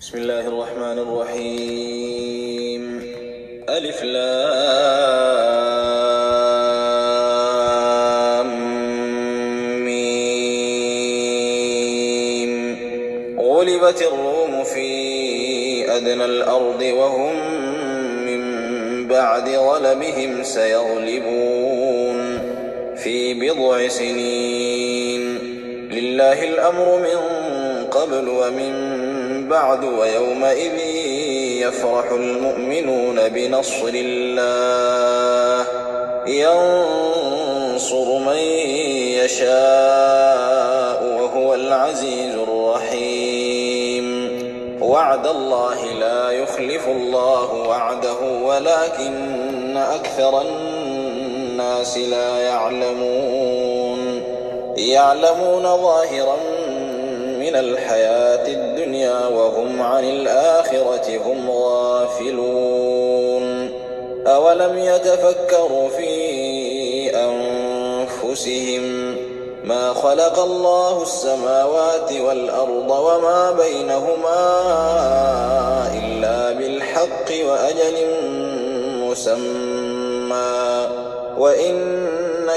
بسم الله الرحمن الرحيم ألف لام ميم غلبت الروم في أدنى الأرض وهم من بعد غلبهم سيغلبون في بضع سنين لله الأمر من قبل ومن بعد ويومئذ يفرح المؤمنون بنصر الله ينصر من يشاء وهو العزيز الرحيم وعد الله لا يخلف الله وعده ولكن أكثر الناس لا يعلمون ظاهرا من الحياة الدنيا وهم عن الآخرة هم غافلون أولم يتفكروا في أنفسهم ما خلق الله السماوات والأرض وما بينهما إلا بالحق وأجل مسمى وإن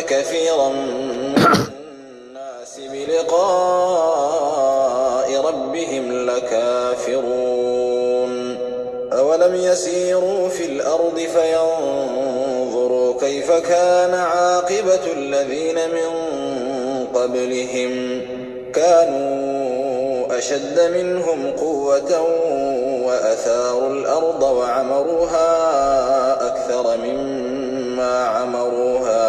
كثيرا من الناس بلقاء ربهم لكافرون أولم يسيروا في الأرض فينظروا كيف كان عاقبة الذين من قبلهم كانوا أشد منهم قوة وأثاروا الأرض وعمروها أكثر مما عمروها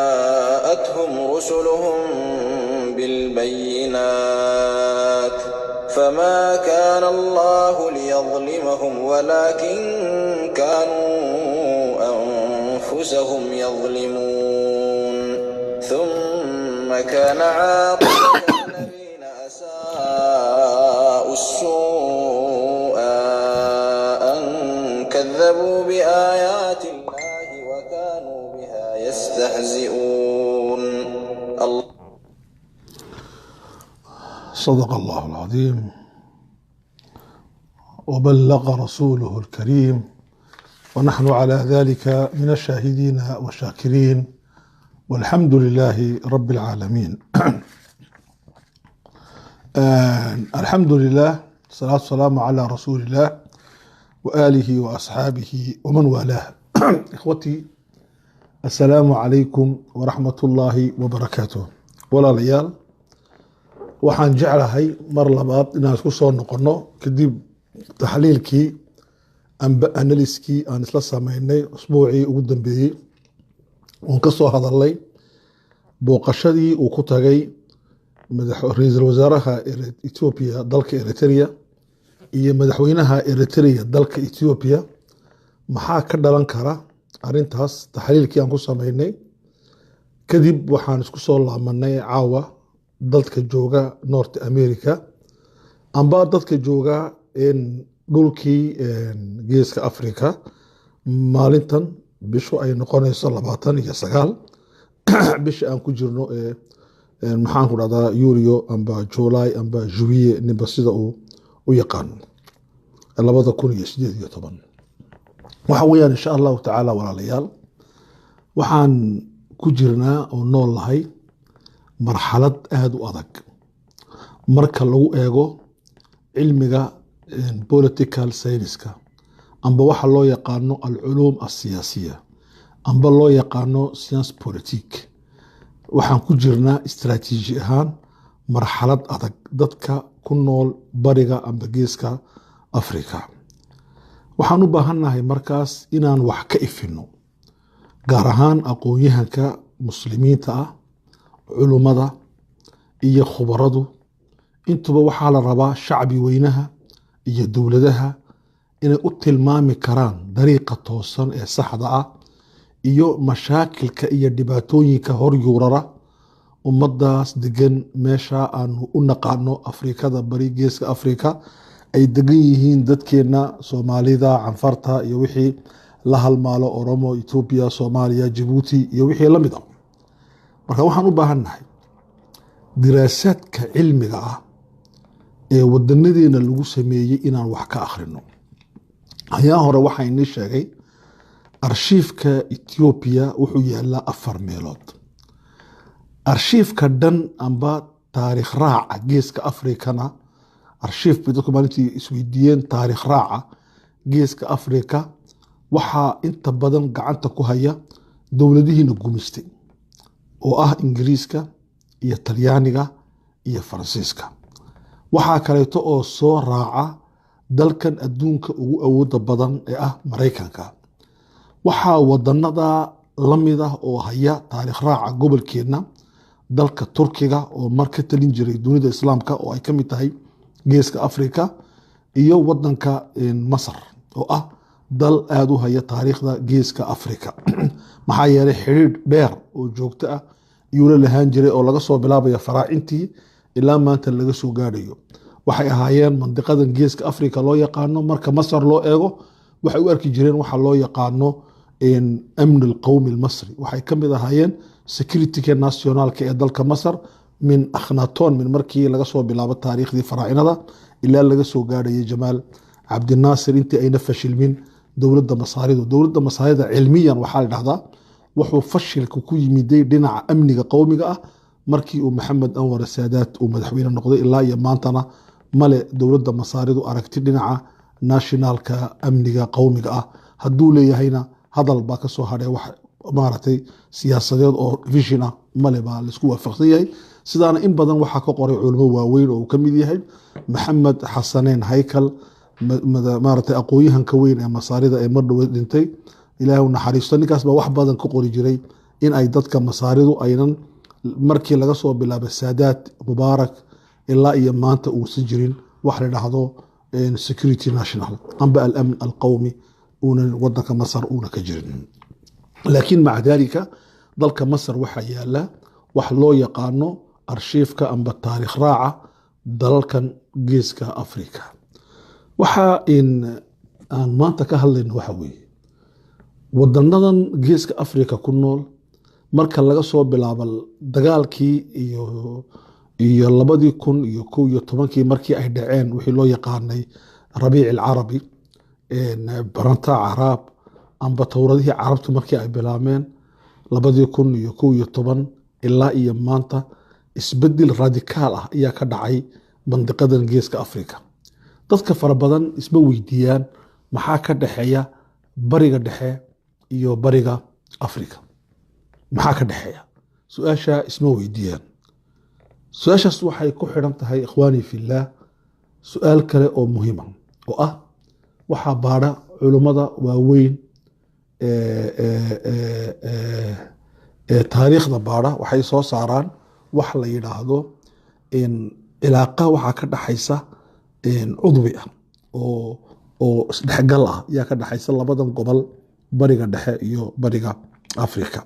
وجاءتهم رسلهم بالبينات فما كان الله ليظلمهم ولكن كانوا أنفسهم يظلمون ثم كان عاقبة الذين أساءوا السوء أن كذبوا بآيات الله وكانوا بها يستهزئون. صدق الله العظيم وبلغ رسوله الكريم ونحن على ذلك من الشاهدين والشاكرين والحمد لله رب العالمين. الحمد لله والصلاة والسلام على رسول الله وآله وأصحابه ومن والاه. إخوتي السلام عليكم ورحمة الله وبركاته. walaalayaal waxaan jeclahay mar labaad inaan isku soo noqono kadib taxliilkii amba analiskii aan isla sameynay usbuucii ugu dambeeyey oon ka soo hadalnay booqashadii uu ku tagay ra-iisul wasaaraha Ethiopia dalka Eritrea iyo madaxweynaha Eritrea dalka Ethiopia maxaa ka dhalan kara arintaas taxliilkii aan ku sameynay kadib waxaan isku soo laamanay caawa dadka jooga North America amba dadka jooga dhulkii geeska Africa maalintan bishu ay noqonayso 29 bisha aan ku jirno maxaan ku dhahdaa Yuulyo amba July amba Juillet ninba sida uu u yaqaan 2018 waxa weeyaan insha Allah taala walaalayaal waxaan ku jirnaa oo nool lahay marxalad aad u adag marka lagu eego cilmiga political science-ka amba waxa loo yaqaano al-ulum as-siyasiya amba loo yaqaano science politique waxaan ku jirnaa istaraatiiji ahaan marxalad adag dadka ku nool bariga amba geeska Afrika waxaan u baahannahay markaas inaan wax ka ifino gaar ahaan aqoonyahanka muslimiinta ah culumada iyo khubaradu intuba waxaa la rabaa shacbi weynaha iyo dowladaha inay u tilmaami karaan dariiqa toosan ee saxda ah iyo mashaakilka iyo dhibaatooyinka hor yuurara ummadaas degan meesha aanu u naqaano Afrikada bari geeska Afrika ay degan yihiin dadkeena Soomaalida Canfarta iyo wixii la halmaalo Oromo Ethiopia Soomaaliya Djibouti iyo wixii la mid ah marka waxaan u baahannahay diraasaadka cilmiga ah ee wadanadeena lagu sameeyey inaan wax ka akhrino. ayaa hore waxaa inii sheegay arshiifka Ethiopia wuxuu yaalaa 4 meelood. arshiifka dhan amba taariikh raaca geeska Afrikana arshiif bay dadku maalintii isweydiiyeen taariikh raaca geeska Afrika waxaa inta badan gacanta ku haya dowladihiina gumistay oo ah Ingiriiska iyo Talyaaniga iyo Faransiiska. waxaa kaleeto oo soo raaca dalkan adduunka ugu awooda badan ee ah Mareykanka. waxaa wadanada lamid ah oo haya taariikh raaca gobolkeena dalka Turkiga oo marka talin jiray dunida Islaamka oo ay ka mid tahay geeska Afrika iyo wadanka Masar oo ah dal aad u haya taariikhda geeska Afrika. maxaa yeelay xiriir dheer oo joogto ah iyo la lahaan jiray oo laga soo bilaabayo faraacintii ilaa maanta laga soo gaadhayo. waxay ahaayeen mandiqadan geeska Afrika loo yaqaano marka Masar loo eego waxay u arki jireen waxa loo yaqaano amn al-qawmi al-masri. waxay ka mid ahaayeen security nationalka ee dalka Masar min Akhenaton min markii laga soo bilaabo taariikhdii faraacinada ilaa laga soo gaadhayay Jamaal Cabdi Naasir intii ayna fashilmin dowladda Masaaridu. dowladda Masaarida cilmiyan waxaa la dhahdaa wuxuu fashilka ku yimiday dhinaca amniga qowmiga ah markii uu Maxamed Anwar Saadaat uu madaxweyne noqday ilaa iyo maantana male dowladda Masaaridu aragti dhinaca nationalka amniga qowmiga ah. hadduu leeyahayna hadal baa ka soo hadhay wax maaragtay siyaasadeed oo vision ah male baa la isku waafaqsan yahay. sidaana in badan waxaa ka qoray culimo waaweyn oo uu ka mid yahay Maxamed Xasaneyn Haykal maaragtay aqoonyahanka weyn ee Masaarida ee mar dhow dhintay ilaahay u naxariisto. ninkaas baa wax badan ka qori jiray in ay dadka Masaaridu aynan markii laga soo bilaabo Saadaat Mubaarak ilaa iyo maanta uusan jirin wax la dhahdo security national amba al-amn al-qawmi una wadanka Masar una ka jirin. laakiin maca dalika dalka Masar waxaa yaala wax loo yaqaano arshiifka amba taariikh raaca dalalkan geeska Afrika. waxaa aan maanta ka hadlayno waxa weeye wadanadan geeska Afrika ku nool marka laga soo bilaabo dagaalkii iyo 2011 markii ay dhaceen wixii loo yaqaanay Rabiic al-Carabi baranta Carab amba tawradihii Carabtu markii ay bilaameen 2011 ilaa iyo maanta isbedel radikaal ah ayaa ka dhacay mandiqadan geeska Afrika. dadka fara badan isma weydiiyaan maxaa ka dhaxeeya bariga dhexe iyo bariga Afrika. maxaa ka dhaxeeya su'aasha isma weydiiyaan. su'aashaas waxay ku xiran tahay ikhwaani fillah su'aal kale oo muhiim ah oo ah waxa baara culimada waaweyn taariikhda baara waxay soo saaraan wax la yiraahdo ilaaqa waxa ka dhaxaysa cudwi ah oo isdhexgal ah ayaa ka dhaxaysa labadan gobol bariga dhexe iyo bariga Afrika.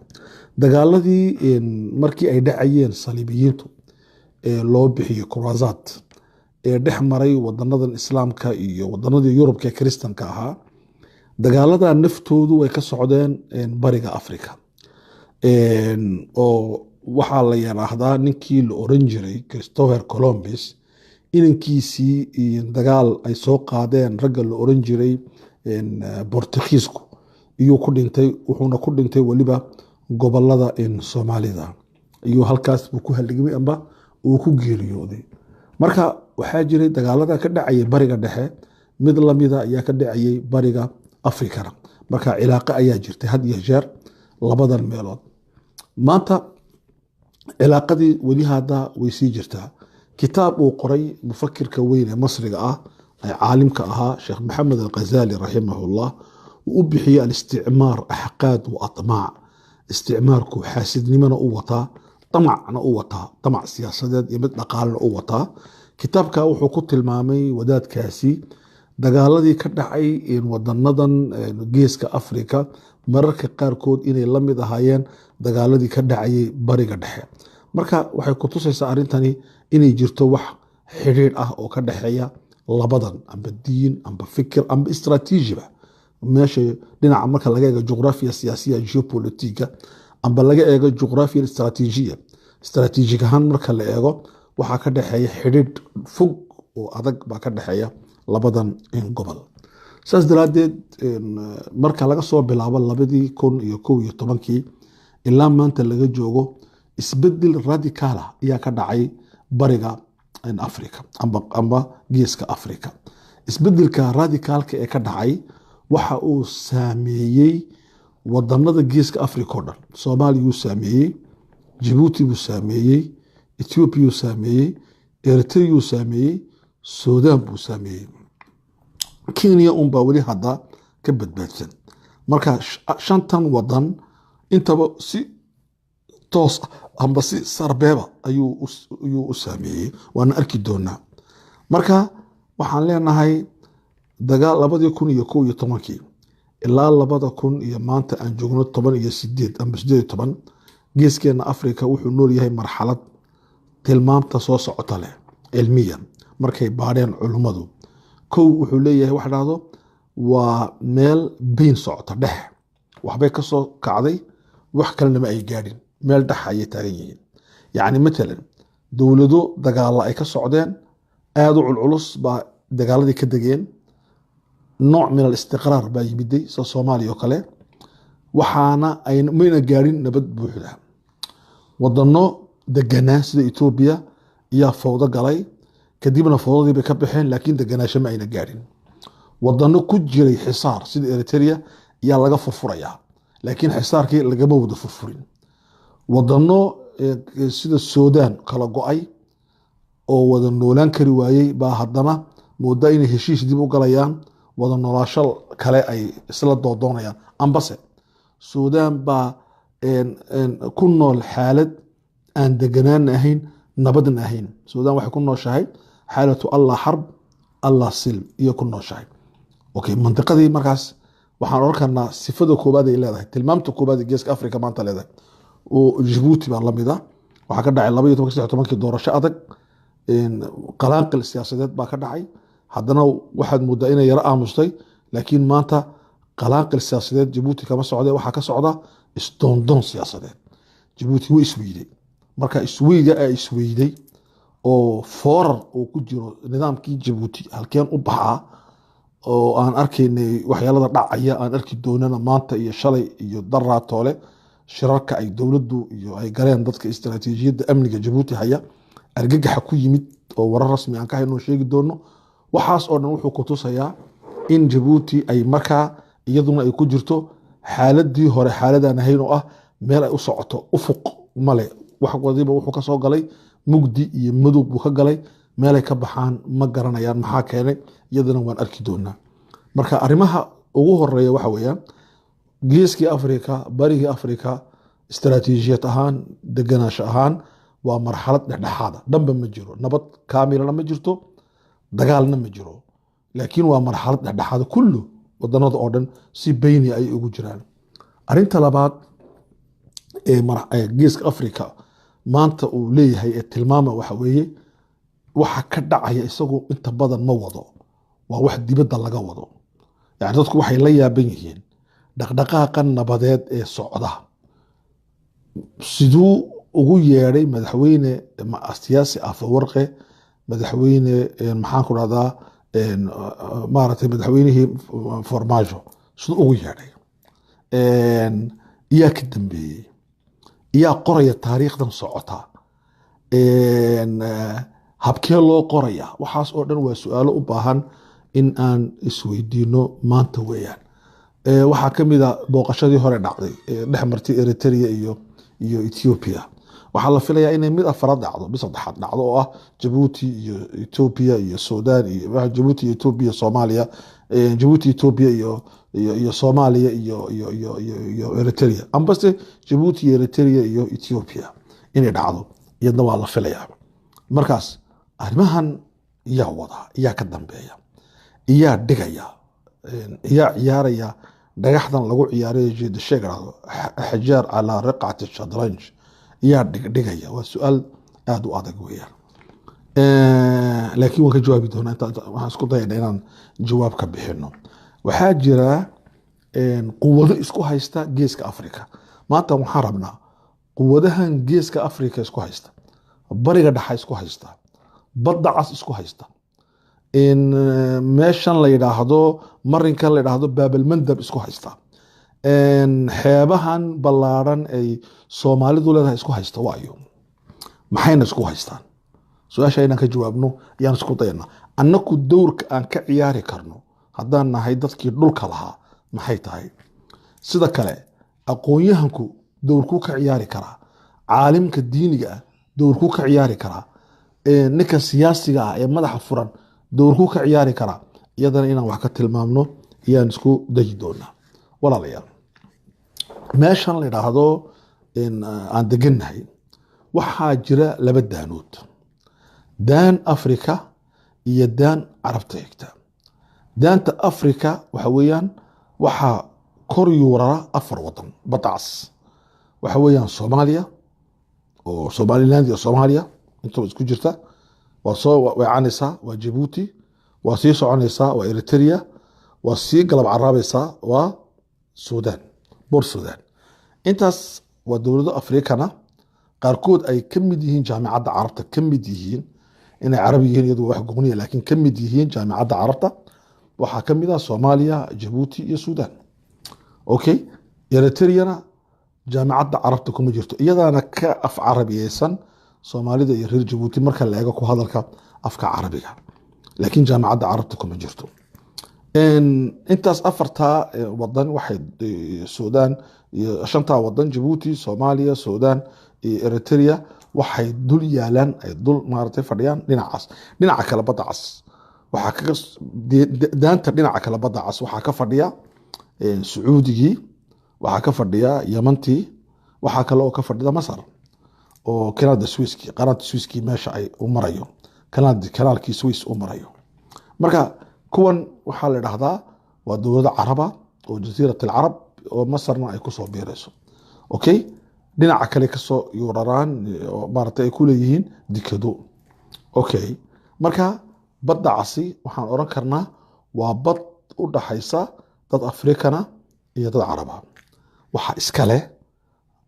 dagaaladii markii ay dhacayeen saliibiyiintu loo bixiyo Croisade dhex maray wadanadan Islaamka iyo wadanadii Yurubka Kristanka ahaa dagaalada naftoodu way ka socdeen bariga Afrika. oo waxaa la yiraahdaa ninkii la oran jiray Christopher Columbus inankiisii dagaal ay soo qaadeen ragga la oran jiray Portugiisku iyo ku dhintay wuxuuna ku dhintay waliba gobolada Soomaalida iyo halkaas buu ku halgamay amba uu ku geeriyooday. marka waxaa jiray dagaalada ka dhacay bariga dhexe mid lamida ayaa ka dhacay bariga Afrika. marka cilaaqo ayaa jirtay had iyo jeer labadan meelood. maanta cilaaqadii wali hada way sii jirtaa. kitaab uu qoray mufakirka weyn ee Masriga ah ay caalimka ahaa Sheikh Maxamed al-Ghazali rahimahullah uu bixiyay al-isticmaar ahqaad wa atmaa. isticmaarku xaasidnimana u wataa tamacna u wataa tamac siyaasadeed iyo mid dhaqaalena u wataa. kitaabka wuxuu ku tilmaamay wadaadkaasi dagaaladii ka dhacay wadanadan geeska Afrika mararka qaarkood inay la mid ahaayeen dagaaladii ka dhacay bariga dhexe. marka waxay ku tusaysaa arintani inay jirto wax xiriir ah oo ka dhaxeeya labadan amba diin amba fikir amba istaraatiijiba meesha dhinaca marka laga eego juqraafiya siyaasiya geopolitika amba laga eego juqraafiya istaraatiijiya استراتيجيك ahaan marka la eego waxaa ka dhaxeeya xidhiidh fog oo adag baa ka dhaxeeya labadan gobol saas daraadeed marka laga soo bilaabo 2011 ilaa maanta laga joogo isbedel radical ah ayaa ka dhacay bariga Afrika amba geeska Afrika isbedelka radicalka ee ka dhacay waxa uu saameeyay wadamada geeska Afrika oo dhan Soomaaliya uu saameeyay Djibouti uu saameeyay Ethiopia uu saameeyay Eritrea uu saameeyay Sudan uu saameeyay Kenya baa wali hadda ka badbaadsan marka shantan wadan intaba si toos amba si sarbeeba ayuu u saameeyay waan arki doonaa marka waxaan leenahay dagaal 2011 ilaa 2000 iyo maanta aan joogno 18 amba 18 geeskeena Afrika wuxuu nool yahay marxalad tilmaamta soo socota leh cilmiyan markay baadheen culimadu kow wuxuu leeyahay wax dhahdo waa meel bayn socota dhex waxbay ka soo kacday wax kalena ma ay gaadhin meel dhex ayay taagan yihiin yacni matalan dowlado dagaalo ay ka socdeen aad u culculus baa dagaaladii ka degeen nooc min al-istiqraar baa yimiday soo Soomaaliya oo kale waxaana ay mayna gaadhin nabad buuxda wadano deganaa sida Ethiopia iyo fawdo galay kadibna fawdadii bay ka baxeen laakiin deganaasho ma ayna gaadhin wadano ku jiray xisaar sida Eritrea ayaa laga furfurayaa laakiin xisaarkii lagama wada furfurin wadano sida Sudan kala go'ay oo wada noolaan kari waayay baa haddana moodaa inay heshiis dib u galayaan wada noolaasho kale ay isla doonayaan ambase Sudan baa ku nool xaalad aan deganaan ahayn nabadna ahayn Sudan waxay ku nooshahay xaalatu Allah harb Allah silm iyo ku nooshahay okay mantiqadii markaas waxaan oran karnaa sifada koobaad ay leedahay tilmaamta koobaad ee geeska Afrika maanta leedahay oo Djibouti baa lamida waxa ka dhacay 2016 doorasho adag qalaanqil siyaasadeed baa ka dhacay haddana waxaad moodaa inay yara aamustay laakiin maanta qalaanqil siyaasadeed Djibouti kama socdo waxa ka socda isdoondon siyaasadeed Djibouti way isweyday marka isweyday oo foorar oo ku jiro nidaamkii Djibouti halkeen u baxaa oo aan arkaynay waxyaalada dhacaya aan arki doonana maanta iyo shalay iyo daraatoole shirarka ay dowladdu iyo ay galeen dadka istiraatiijiyadda amniga Djibouti haya argagaxa ku yimid oo warar rasmi aan ka hayno sheegi doono waxaas oo dhan wuxuu ku tusayaa in Djibouti ay markaa iyaduna ay ku jirto xaaladii hore xaaladaan ahayn oo ah meel ay u socoto ufuq male wax wadiba wuxuu ka soo galay mugdi iyo madow buu ka galay meel ay ka baxaan ma garanayaan maxaa keenay iyadana waan arki doonaa marka arrimaha ugu horeeya waxa weeyaan geeskii Afrika barigii Afrika istiraatiijiyad ahaan deganaansho ahaan waa marxalad dhexdhexaad dhanba ma jiro nabad kaamilana ma jirto dagaalna ma jiro laakiin waa marxalad dhexdhexaad kullu wadanada oo dhan si bayni ay ugu jiraan arinta labaad ee geeska Afrika maanta uu leeyahay ee tilmaama waxa weeye waxa ka dhacaya isagu inta badan ma wado waa wax dibadda laga wado yani dadku waxay la yaaban yihiin dhaqdhaqaaqan nabadeed ee socda siduu ugu yeeray madaxweyne siyaasi Afwerqi madaxweyne maxaan ku radaa maaragtay madaxweynihii Farmaajo siduu ugu yeeray iyaa ka dambeeyey iyaa qoraya taariikhdan socota habkee loo qoraya waxaas oo dhan waa su'aalo u baahan in aan isweydiino maanta weeyaan waxaa ka mid ah booqashadii hore dhacday dhex martay Eritrea iyo Ethiopia waxaa la filayaa inay mid afraad dhacdo bis saddexaad dhacdo oo ah Djibouti iyo Ethiopia iyo Sudan iyo Djibouti iyo Ethiopia Soomaaliya Djibouti Ethiopia iyo Soomaaliya iyo Eritrea ambase Djibouti Eritrea iyo Ethiopia inay dhacdo iyadna waa la filayaa markaas arrimahan yaa wada yaa ka dambeeya yaa dhigaya yaa ciyaaraya dhagaxdan lagu ciyaarayo jeeda sheegado xajaar ala riqati shadranj yaa dhigaya waa su'aal aad u adag weeyaan laakiin waan ka jawaabi doonaa waxaan isku dayaynaa inaan jawaab ka bixino waxaa jira quwado isku haysta geeska Afrika maanta waxaan rabnaa quwadahan geeska afrika isku haysta bariga dhexa isku haysta badda cas isku haysta in meeshan la yidhaahdo marinkan la yidhaahdo baabalmandab isku haysta xeebahan ballaaran ay soomaalidu leedahay isku haysta waayo maxayna isku haystaan su-aasha inaan ka jawaabno ayaan isku dayna annaku dowrka aan ka ciyaari karno haddaan nahay dadkii dhulka lahaa maxay tahay sida kale aqoon-yahanku dowrkuu ka ciyaari karaa caalimka diiniga ah dowrkuu ka ciyaari karaa ninka siyaasiga ah ee madaxa furan dowrkuu ka ciyaari karaa iyadana inaan wax ka tilmaamno ayaan isku dayi doonaa walaalayaal meeshan la yidhaahdo aan degannahay waxaa jira laba daanood daan afrika iyo daan carabta xigta daanta afrika waxa weeyaan waxaa kor yuurara 4 wadan badacas waxa weeyaan soomaaliya oo somaliland iyo soomaaliya inta isku jirta waa soo weecanaysaa waa jabuuti waa sii soconaysaa waa eritrea waa sii galab caraabaysaa waa suudaan bor suudaan intaas waa dowlado afrikana qaarkood ay ka mid yihiin jaamacadda carabta ka mid yihiin inay carab yihiin iyadu wax gooniya laakiin ka mid yihiin jaamacadda carabta waxaa ka mid ah soomaaliya jabuuti iyo suudaan okay eritreana jaamacadda carabta kuma jirto iyadaana ka af carabiyeysan soomaalida iyo reer jabuuti marka la eego ku hadalka afka carabiga laakiin jaamacadda carabta kuma jirto intaas 4 wadan waxay suudaan iyo 5 wadan jabuuti soomaaliya suudaan iyo eritrea waxay dul yaalaan ay dul maartay fadhiyaan dhinaca kale badda cas waxaa ka daanta dhinaca kale badda cas waxaa ka fadhiya sacuudigii waxaa ka fadhiya yamantii waxaa kale oo ka fadhida masar oo kanada swisski qanaada swisski meesha ay u marayo kanaalkii swiss u marayo marka kuwan waxaa la dhahdaa waa dowlado caraba oo jasiirat alcarab oo masarna ay kusoo biirayso okay dhinaca kale kasoo yuuraraan oo maaragtay ay ku leeyihiin dikado okay marka badda casi waxaan oran karnaa waa bad u dhaxaysa dad afrikana iyo dad caraba waxa iska leh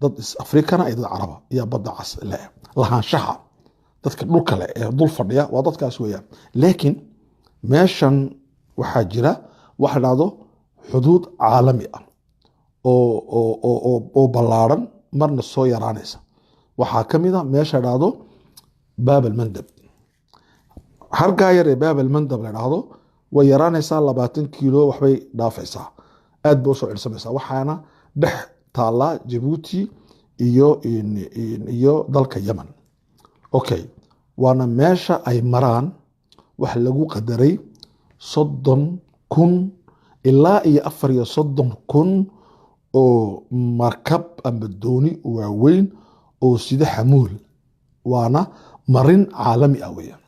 dad afrikana iyo dad caraba iyo badda cas leh lahaanshaha dadka dhulka leh ee dul fadhiya waa dadkaas weeyaan laakiin meeshan waxaa jira wax la dhahdo xuduud caalami ah oo ballaaran marna soo yaraanaysa waxaa ka mid a meesha dhahdo baabalmandab hargaa yar ee baabalmandab la dhahdo way yaraanaysaa 20 kiilo waxbay dhaafaysaa aad bay usoo cirsamaysaa waxaana dhex taallaa jabuuti iyo dalka yaman okay waana meesha ay maraan wax lagu qadaray 30,000 ilaa iyo 34,000 oo markab ama dooni waaweyn oo sida xamuul waana marin caalami ah weeyaan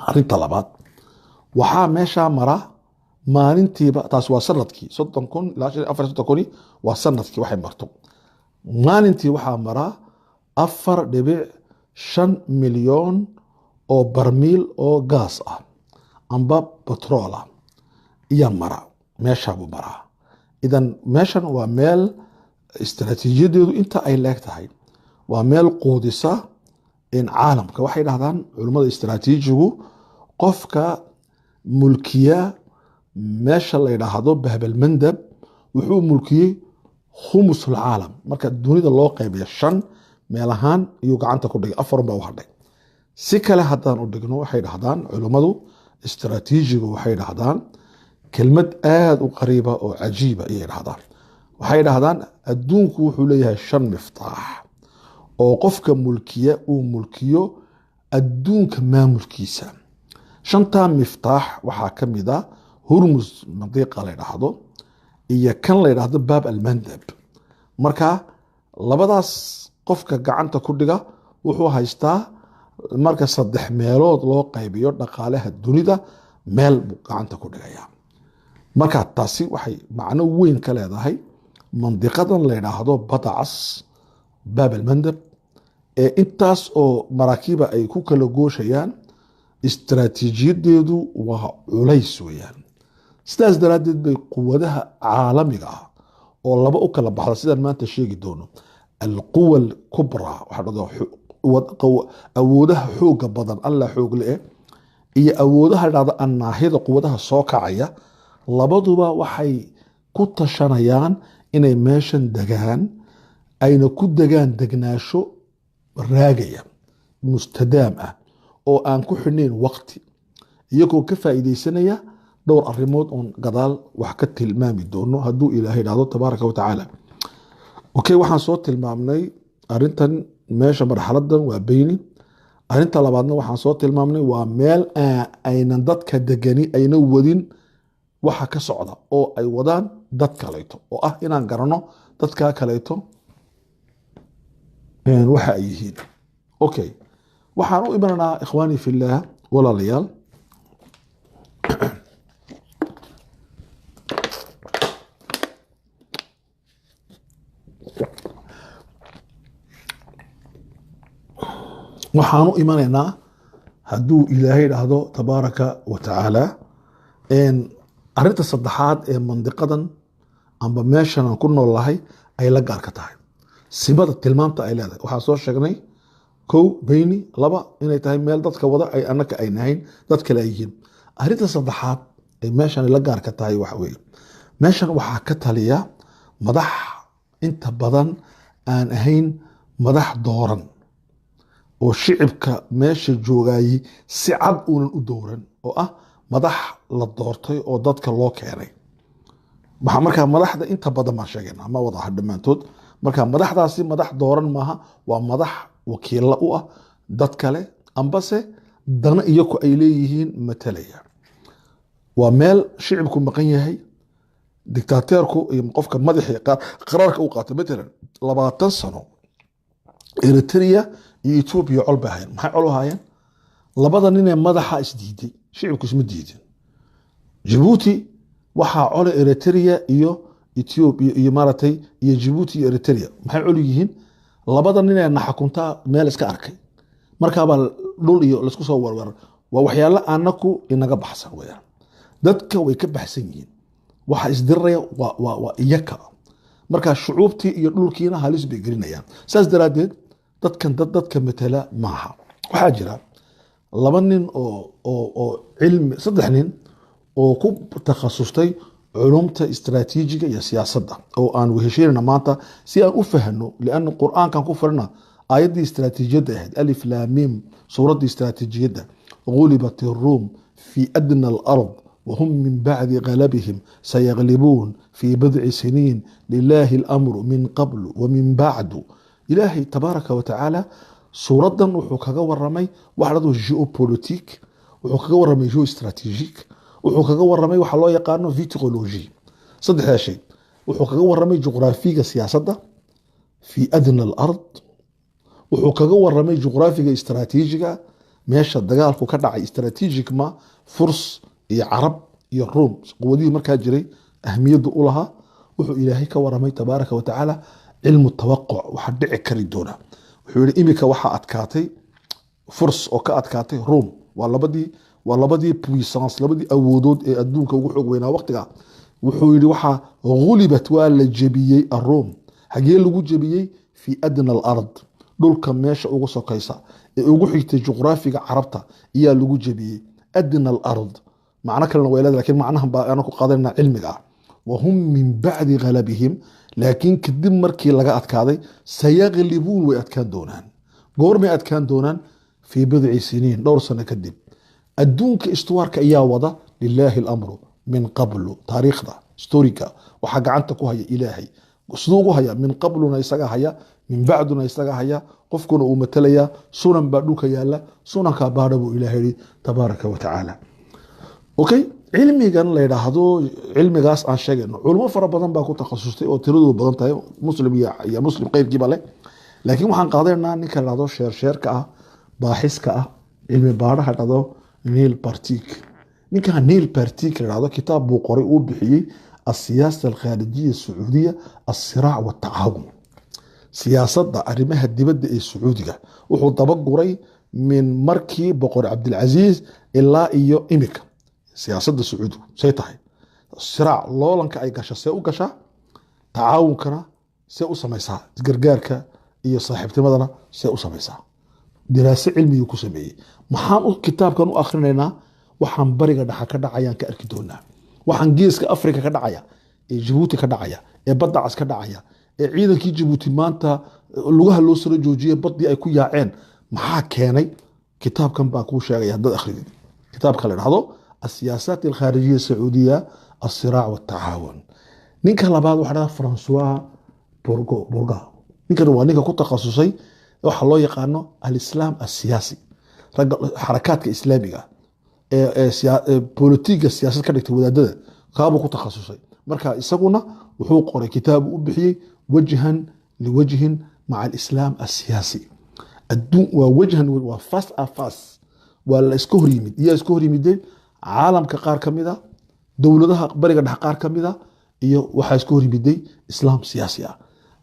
arinta labaad waxaa meesha mara maalintiiba taas waa sanadkii 30,000 ilaa 34,000 waa sanadkii waxay marto maalintii waxaa mara 4.5 milyan oo barmiil oo gaas ah amba batrool ah iyo mara meesha buu maraa idan meeshan waa meel istiraatiijiyadeedu inta ay leegtahay waa meel quudisa in caalamka waxay dhahdaan culimada istiraatiijigu qofka mulkiya meesha la yidhaahdo baabalmandab wuxuu mulkiyey khumusul caalam marka dunida loo qaybiyo 5 meel ahaan ayuu gacanta ku dhigay 4 baa u hadhay si kale haddaan u dhigno waxay dhahdaan culimadu istiraatiijigu waxay dhahdaan kelmad aad u qariiba oo cajiiba ayay dhahdaan waxay dhahdaan adduunku wuxuu leeyahay 5 miftaax oo qofka mulkiya uu mulkiyo adduunka maamulkiisa 5 miftaax waxaa ka mid ah hurmus mandiqa la yidhaahdo iyo kan la yidhaahdo baab almandab marka labadaas qofka gacanta ku dhiga wuxuu haystaa marka 3 meelood loo qaybiyo dhaqaalaha dunida meel buu gacanta ku dhigayaa marka taasi waxay macno weyn ka leedahay mandiqadan la yidhaahdo badda cas baab almandab ee intaas oo maraakiiba ay ku kala gooshayaan istiraatiijiyadeedu waa culays weeyaan sidaas daraaddeed bay quwadaha caalamiga ah oo laba u kala baxda sidaan maanta sheegi doono alquwa alkubra waxaa dhahdaa awoodaha xooga badan alla xoog le iyo awoodaha dhahda annaahida quwadaha soo kacaya labaduba waxay ku tashanayaan inay meeshan degaan ayna ku degaan degnaasho raagaya mustadaam ah oo aan ku xidhnayn waqti iyagoo ka faa'iidaysanaya dhowr arrimood oon gadaal wax ka tilmaami doono hadduu ilaahay dhahdo tabaaraka wa tacaala okay waxaan soo tilmaamnay arrintan meesha marxaladan waa beyni arrinta labaadna waxaan soo tilmaamnay waa meel aynan dadka degani ayna wadin waxa ka socda oo ay wadaan dad kaleeto oo ah inaan garanno dadkaa kaleeto waxa ay yihiin okay waxaan u imananaa ikhwaani fillaah walaalayaal waxaan u imanaynaa hadduu ilaahay dhahdo tabaaraka wa tacaala arrinta saddexaad ee mandiqadan amba meeshan aan ku nool lahay ay la gaarka tahay sibada tilmaamta ay leedahay waxaan soo sheegnay kow beyni laba inay tahay meel dadka wada ay annaka ay nahayn dad kale ay yihiin arrinta saddexaad ee meeshan la gaarka tahay waxa weeye meeshan waxaa ka taliya madax inta badan aan ahayn madax dooran oo shicibka meesha joogayay si cad uunan u dowran oo ah madax la doortay oo dadka loo keenay waxaa markaa madaxda inta badan baan sheegaynaa ma wada aha dhammaantood marka madaxdaasi madax dooran maaha waa madax wakiilla u ah dad kale ambase dana iyaku ay leeyihiin matalaya waa meel shicibku maqan yahay dictateerku iyo qofka madaxii qaraarka u qaatay matalan 20 sano Eritrea iyo Ethiopia col bay ahaayeen maxay col ahaayeen labada nin ee madaxa isdiiday shicibku isma diidin Djibouti waxaa col Eritrea iyo Ethiopia iyo maratay iyo Djibouti iyo Eritrea maxay col yihiin labada nin ee naxakunta meel iska arkay markaa baa dhul iyo la isku soo warwar waa waxyaalo aanaku inaga baxsan weeyaan dadka way ka baxsan yihiin waxa isdiraya waa iyaka markaa shucuubtii iyo dhulkiina halis bay gelinayaan saas daraadeed dadka matala maaha waxaa jira laba nin oo cilmi saddex nin oo ku takhasustay culumta istiraatiijiga iyo siyaasadda oo aan weheshiinayna maanta si aan u fahno lianna qur'aankan ku firna aayaddii istiraatiijiyadda ahayd alif laam miim suuraddii istiraatiijiyadda غلبت الروم في أدنى الأرض وهم من بعد غلبهم سيغلبون في بضع سنين لله الأمر من قبل ومن بعد إلهي تبارك وتعالى سورة وحكاك ورمي وحلده جيوبوليتيك وحكاك ورمي جو استراتيجيك وحكاك ورمي وحلو يقانو فيتيغولوجي صدح هذا شيء وحكاك ورمي جغرافية سياسة في أدنى الأرض وحكاك ورمي جغرافية استراتيجية meesha dagaalku ka dhacay istaraatiijik ma furs iyo carab iyo ruum quwadii markaa jiray ahmiyadu u lahaa wuxuu ilaahay ka waramay tabaaraka wa tacaala cilmu tawaqquc waxa dhici kari doona wuxuu yiri imika waxa adkaatay furs oo ka adkaatay ruum waa labadii puissance labadii awoodood ee adduunka ugu xoog weynaa waqtiga wuxuu yiri waxa ghulibat waa la jabiyay ruum hagee lagu jabiyay fi adna al-ard dhulka meesha ugu sokaysa ee ugu xigtay juqraafiga carabta ayaa lagu jabiyay adna al-ard macna kalena way leedahay laakiin macnahan baa aan ku qaadanaa cilmiga wahum min ba'di ghalabihim laakiin kadib markii laga adkaaday sayaglibuun way adkaan doonaan goormay adkaan doonaan fi bid'i siniin dhowr sano kadib adduunka istuwaarka ayaa wada lillahi al-amru min qablu taariikhda historika waxa gacanta ku haya ilaahay sidoo ugu haya min qabluna isaga haya min bacduna isaga haya qofkuna uu matalaya sunan baa dhulka yaala sunanka baadha buu ilaahay tabaaraka wa tacaala okay cilmigan la yiraahdo cilmigaas aan sheegayno culimo fara badan baa ku takhasustay oo tiradoodu badan tahay muslim iyo muslim qaybkiiba leh laakiin waxaan qaadaynaa ninka la yiraahdo sheerka ah baaxiska ah cilmi baadhaha dhado Neil Partik ninka Neil Partik la yiraahdo kitaab buu qoray uu bixiyay السياسة الخارجية السعودية الصراع والتعاون سياسة أرمها الدبد السعودية وحو طبق من مركي بقر عبد العزيز إلا إيو إمك سياسة السعودية سيطحي الصراع لولنك أي قشا سيو قشا تعاون كنا see u samaysaa gargaarka iyo saaxiibtinimadana see u samaysaa diraase cilmigii ku sameeyey maxaan kitaabkan u akhrinaynaa waxaan bariga dhexa ka dhacayaan ka arki doonaa waxaan geeska afrika ka dhacaya ee jabuuti ka dhacaya ee badda cas ka dhacaya ee ciidankii jabuuti maanta lugaha loo soo joojiyay baddii ay ku yaaceen maxaa keenay kitaabkan baan kuu sheegaya haddaad akhridid kitaabka la dhahdo السياسات الخارجية السعودية الصراع والتعاون ninka labaad waxa dhahdaa François Bourga ninkan waa ninka ku takhasusay waxa loo yaqaano al-Islam as-siyasi xarakaadka islaamiga ee politiga siyaasad ka dhigtay wadaadada kaaba ku takhasusay marka isaguna wuxuu qoray kitaab u bixiyay wajhan liwajhin ma'a al-Islam as-siyasi adduun waa wajhan waa face à face waa la isku hor yimid iyo isku hor yimideen caalamka qaar kamida dowladaha bariga dhex qaar kamida iyo waxa isku hor yimiday islaam siyaasi ah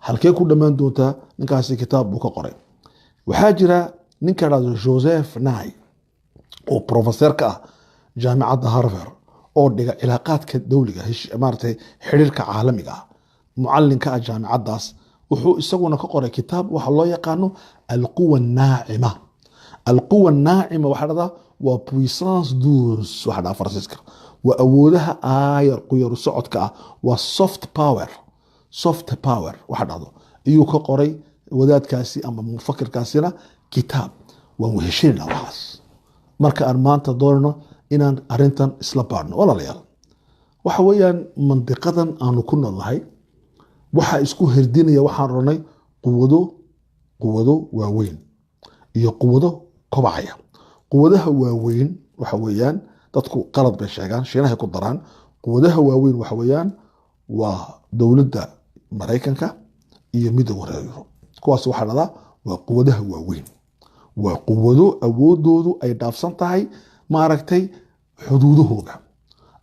halkee ku dhamaan doontaa ninkaasi kitaab buu ka qoray waxaa jira ninka la Joseph Nye oo professor ka ah jaamacadda Harvard oo dhiga cilaaqaadka dawliga maartay xiriirka caalamiga ah muallinka ah jaamacaddaas wuxuu isaguna ka qoray kitaab waxa loo yaqaano al-quwa an-naa'ima al-quwa an-naa'ima waxa dhada waa puissance douce waxa dhada Faransiiska waa awoodaha aayar quyar socodka ah waa soft power waxa dhado iyuu ka qoray wadaadkaasi ama mufakirkaasina kitaab waan weheshinaa waxaas marka aan maanta doonno inaan arintan isla baarno walaalayaal waxa weeyaan mandiqadan aanu ku noolahay waxa isku hirdinaya waxaan oranay quwado waaweyn iyo quwado kobacaya quwadaha waaweyn waxa weeyaan dadku qalad bay sheegaan shiinaha ku daraan quwadaha waaweyn waxa weeyaan waa dawladda Mareykanka iyo midowga Yurub kuwaas waxa dhada waa quwadaha waaweyn waa quwado awoodoodu ay dhaafsan tahay ma aragtay xuduudahooda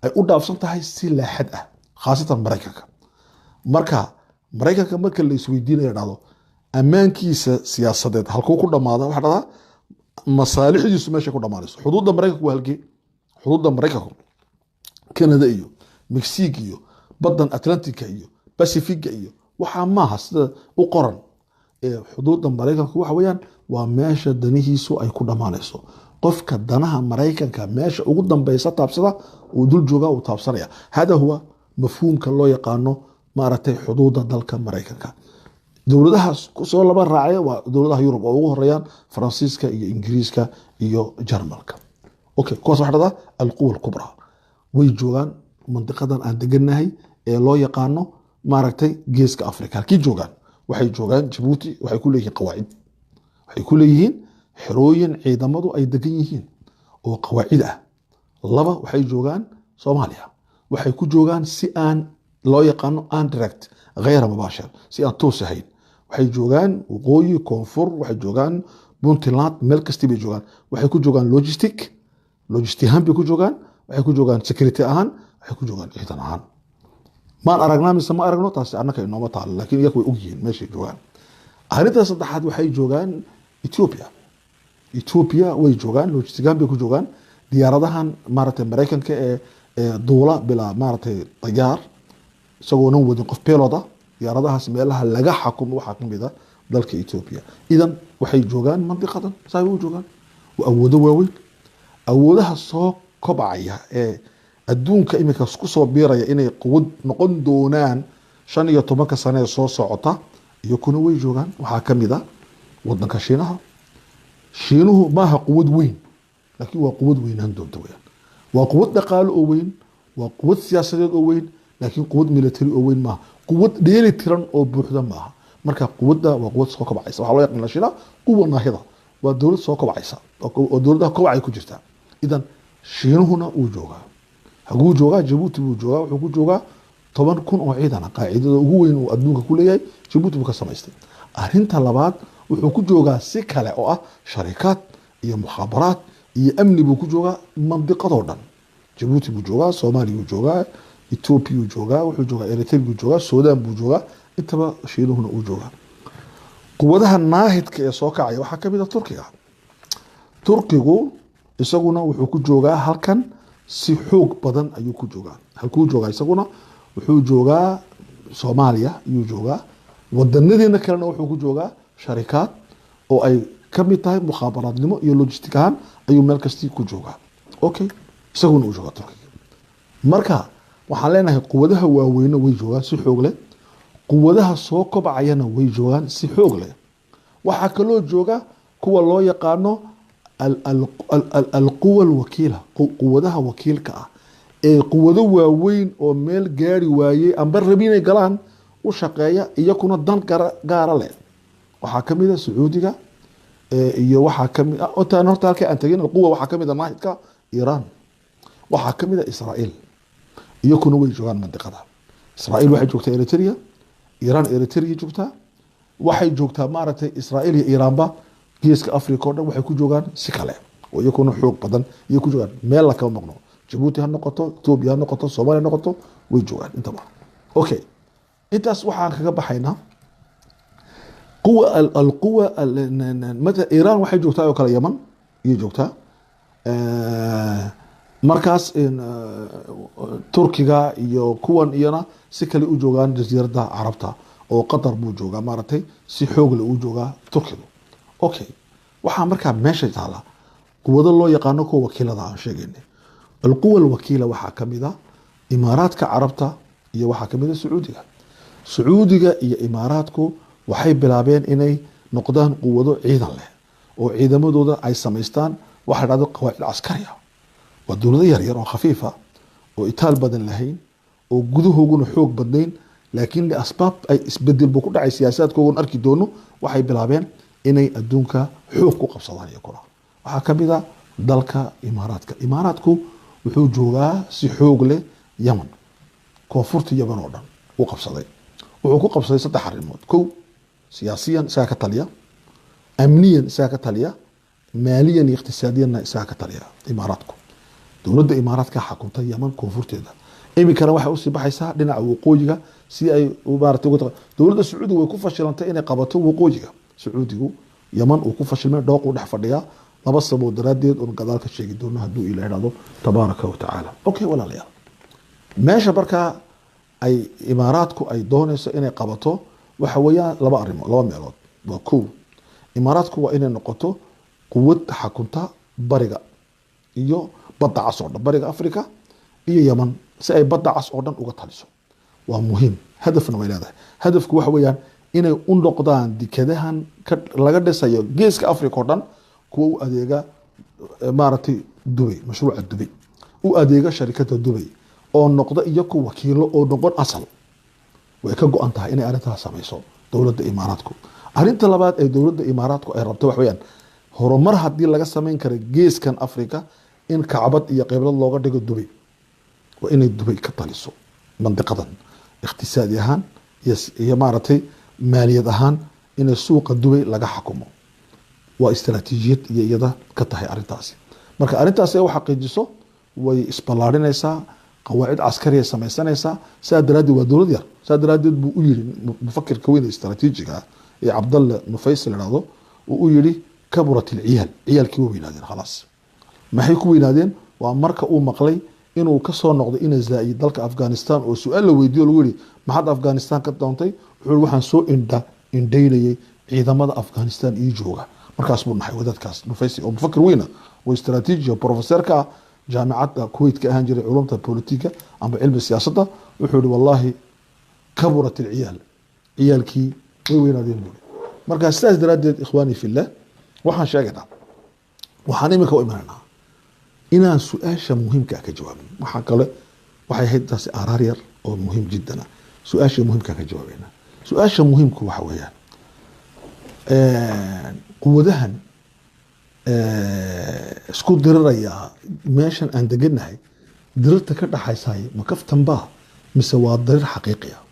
ay u dhaafsan tahay si laaxad ah khaasatan Mareykanka marka la isweydiinayo dhado amaankiisa siyaasadeed halkuu ku dhamaado waxa dhada masaalixdiisu meesha ku dhamaanayso xuduudda Mareykanka waa halkii xuduudda Mareykanka Canada iyo Mexico iyo baddan Atlantika iyo Pacific iyo waxa maaha sida u qoran ee xuduudda Mareykanka waxa weeyaan waa meesha danihiisu ay ku dhamaanayso qofka danaha Mareykanka meesha ugu dambaysa taabsada uu dul jooga uu taabsanaya hada huwa mafhuumka loo yaqaano maaragtay xuduudda dalka Mareykanka dowladaha soo laba raacay waa dowladaha Yurub oo ugu horeeyaan Faransiiska iyo Ingiriiska iyo Jarmalka okay kuwaas waxa dhada al-quwa al-kubra way joogan mantiqadan aan deganahay ee loo yaqaano maaragtay geeska Afrika halkii joogan waxay joogan Djibouti waxay ku leeyihiin qawaacid waxay ku leeyihiin xirooyin ciidamadu ay degan yihiin oo qawaacid ah laba waxay joogan Soomaaliya waxay ku joogan si aan loo yaqaano indirect غير مباشر si aan toos ahayn waxay joogan waqooyi koonfur waxay joogan Puntland meel kasta bay joogan waxay ku joogan logistic ahaan bay ku joogan waxay ku joogan security ahaan waxay ku joogan ciidan ahaan maan aragnaa mise ma aragno taasi annaka inooma taalo laakiin iyagu way ogyihiin meeshay joogaan arrinta saddexaad waxay joogaan Ethiopia way joogaan logistigaan bay ku joogaan diyaaradahan maaragtay Mareykanka ee duula bila maaragtay tayaar isagoo nan wadin qof pilot ah diyaaradahaas meelaha laga xakumo waxa kamid ah dalka Ethiopia idan waxay joogaan mantiqadan say u joogaan awoodo waaweyn awoodaha soo kobcaya ee adduunka imika isku soo biiraya inay quwad noqon doonaan 15 sano soo socota iyo kuna way joogaan waxa kamid ah wadanka Shiinuhu maaha quwad weyn laakiin waa quwad weynaan doonta weeyaan waa quwad dhaqaale oo weyn waa quwad siyaasadeed oo weyn laakiin quwad military oo weyn maaha quwad dheeli tiran oo buuxda maaha marka quwadda waa quwad soo kobcaysa waxa loo yaqaan Shiina quwad naahida waa dawlad soo kobcaysa oo dawladda kobcay ku jirta idan Shiinuhuna uu joogaa haguu joogaa Djibouti buu joogaa wuxuu ku joogaa 10,000 oo ciidan qaacidada ugu weyn oo adduunka ku leeyahay Djibouti buu ka samaystay arrinta labaad wuxuu ku joogaa si kale oo ah sharikaad iyo mukhaabaraad iyo amni buu ku joogaa mandiqadoo dhan Djibouti buu joogaa Soomaaliya buu joogaa Ethiopia buu joogaa wuxuu joogaa Eritrea buu joogaa Suudaan buu joogaa intaba Shiinuhuna uu joogaa quwadaha naahidka ee soo kacaya waxa kamid ah Turkigu isaguna wuxuu ku joogaa halkan si xoog badan ayuu ku joogaa halkuu joogaa isaguna wuxuu joogaa Soomaaliya ayuu joogaa wadanadeena kalena wuxuu ku joogaa sharikaad oo ay ka mid tahay mukhaabaraadnimo iyo logistic ahaan ayuu meel kastii ku joogaa. Okay, isaguna uu joogaa Turkiga. Marka waxaan leenahay quwadaha waaweyna way joogaan si xoog leh, quwadaha soo kobcayana way joogaan si xoog leh. waxaa kaloo jooga kuwa loo yaqaano alquwa alwakiila, quwadaha wakiilka ah ee quwado waaweyn oo meel gaari waayey amba rabin inay galaan u shaqeeya iyakuna dan gaara leh. waxaa kamid ah Sacuudiga iyo waxaa kamid ah horta halkii aan tagin alquwa waxaa kamid ah naahidka Iiraan, waxaa kamid ah Israa'iil, iyakuna way joogaan mandiqada. Israa'iil waxay joogtaa Eritrea, Iiraan Eritrea joogtaa, waxay joogtaa maaragtay Israa'iil iyo Iiraanba geeska Afrika oo dhan waxay ku joogaan si kale oo iyakuna xoog badan iyo ku joogaan meel la kama maqno. Djibouti ha noqoto, Ethiopia ha noqoto, Soomaaliya ha noqoto, way joogaan intaba. Okay, intaas waxaan kaga baxaynaa quwa alquwa mata Iiraan waxay joogtaa oo kale Yaman iyo joogtaa markaas Turkiga iyo kuwan iyana si kale u joogaan jasiiradda Carabta oo Qatar buu joogaa maaragtay si xoog leh u joogaa Turkiga. Okay, waxaa markaa meesha taala quwado loo yaqaano kuwa wakiilada aan sheegaynay. alquwa alwakiila waxaa kamid ah Imaaraadka Carabta iyo waxaa kamid ah Sacuudiga. Sacuudiga iyo Imaaraadku waxay bilaabeen inay noqdaan quwado ciidan leh oo ciidamadooda ay samaystaan waxa la yiraahdo qawaacid askari ah. waa dowlado yar yar oo khafiif ah oo itaal badan lahayn oo gudahooguna xoog badnayn, laakiin asbaab ay isbedel buu ku dhacay siyaasadkooda arki doono waxay bilaabeen inay adduunka xoog ku qabsadaan iyaguna. waxaa kamid ah dalka Imaaraadka. Imaaraadku wuxuu joogaa si xoog leh Yaman, koonfurta Yaman oo dhan uu qabsaday. wuxuu ku qabsaday 3 arrimood. kow, siyaasiyan isaga ka taliya, amniyan isaga ka taliya, maaliyan iyo iqtisaadiyan isaga ka taliya. Imaaraadku dowladda Imaaraadka xukunta Yaman koonfurteeda, iminkana waxay usii baxaysaa dhinaca waqooyiga si ay maaragtay dowladda Sacuudiga way ku fashilantay inay qabato waqooyiga. Sacuudigu Yaman uu ku fashilmay dhooq u dhex fadhiya laba sabab daraadeed oo gadaal ka sheegi doono hadduu Ilaahay raado tabaaraka wa tacaala. Okay, walaalayaal, meesha markaa ay Imaaraadku ay doonayso inay qabato waxa weeyaan laba meelood. waa kow, Imaaraadku waa inay noqoto quwad xakunta bariga iyo badda cas oo dhan, bariga Afrika iyo Yaman, si ay badda cas oo dhan uga taliso. waa muhiim, hadafna way leedahay. hadafku waxa weeyaan inay u noqdaan dekadahan laga dhisayo geeska Afrika oo dhan kuwa u adeega maaragtay Dubai, mashruuca Dubai u adeega sharikada Dubai oo noqda iyagu wakiilo oo noqon asal. way ka go'an tahay inay arrintaas samayso dowladda Imaaraadku. arrinta labaad ee dowladda Imaaraadku ay rabto waxa weeyaan horumar haddii laga samayn karo geeskan Afrika in kacbad iyo qeyblad looga dhigo Dubai. waa inay Dubai ka taliso mandiqadan iqtisaadi ahaan iyo maaragtay maaliyad ahaan inay suuqa Dubai laga xukumo. waa istiraatiijiyad iyo iyada ka tahay arrintaasi. marka arrintaas ay xaqiijiso way isballaarinaysaa, qawaacid askari ay samaysanaysaa. saa daraadeed waa dowlad yar. saa daraadeed buu u yiri mufakirka weyn ee istiraatiijiga ah ee Cabdalla Nufaysal raado uu u yiri kaburat ciyaalkii way weynaadeen khalaas. maxay ku weynaadeen? waa marka uu maqlay inuu ka soo noqdo ina zaa'id dalka Afghanistan oo su'aal la weydiiyo lagu yiri maxaad Afghanistan ka doontay? wuxuu waxaan soo indhaynayay ciidamada Afghanistan iyo jooga. markaas buu naxay wadadkaas Nufaysal oo mufakir weyn oo istiraatiiji professorka jaamacadda Kuwait ka ahaan jiray culumta politika ama cilmi siyaasadda. wuxuu yiri wallahi kaburat ciyaalkii way weynaadeen. markaas sidaas daraadeed ikhwaani fillah waxaan sheegaynaa waxaan imika u imaanaynaa inaan su-aasha muhiimka ka jawaabin. waxaa kale waxay ahayd taasi araar yar oo muhiim jiddan. su-aasha muhiimka ka jawaabayna. su-aasha muhiimku waxa weeyaan quwadahan isku diriraya meeshan aan deganahay dirirta ka dhaxaysay ma kaftan baa mise waa dirir xaqiiqi ah?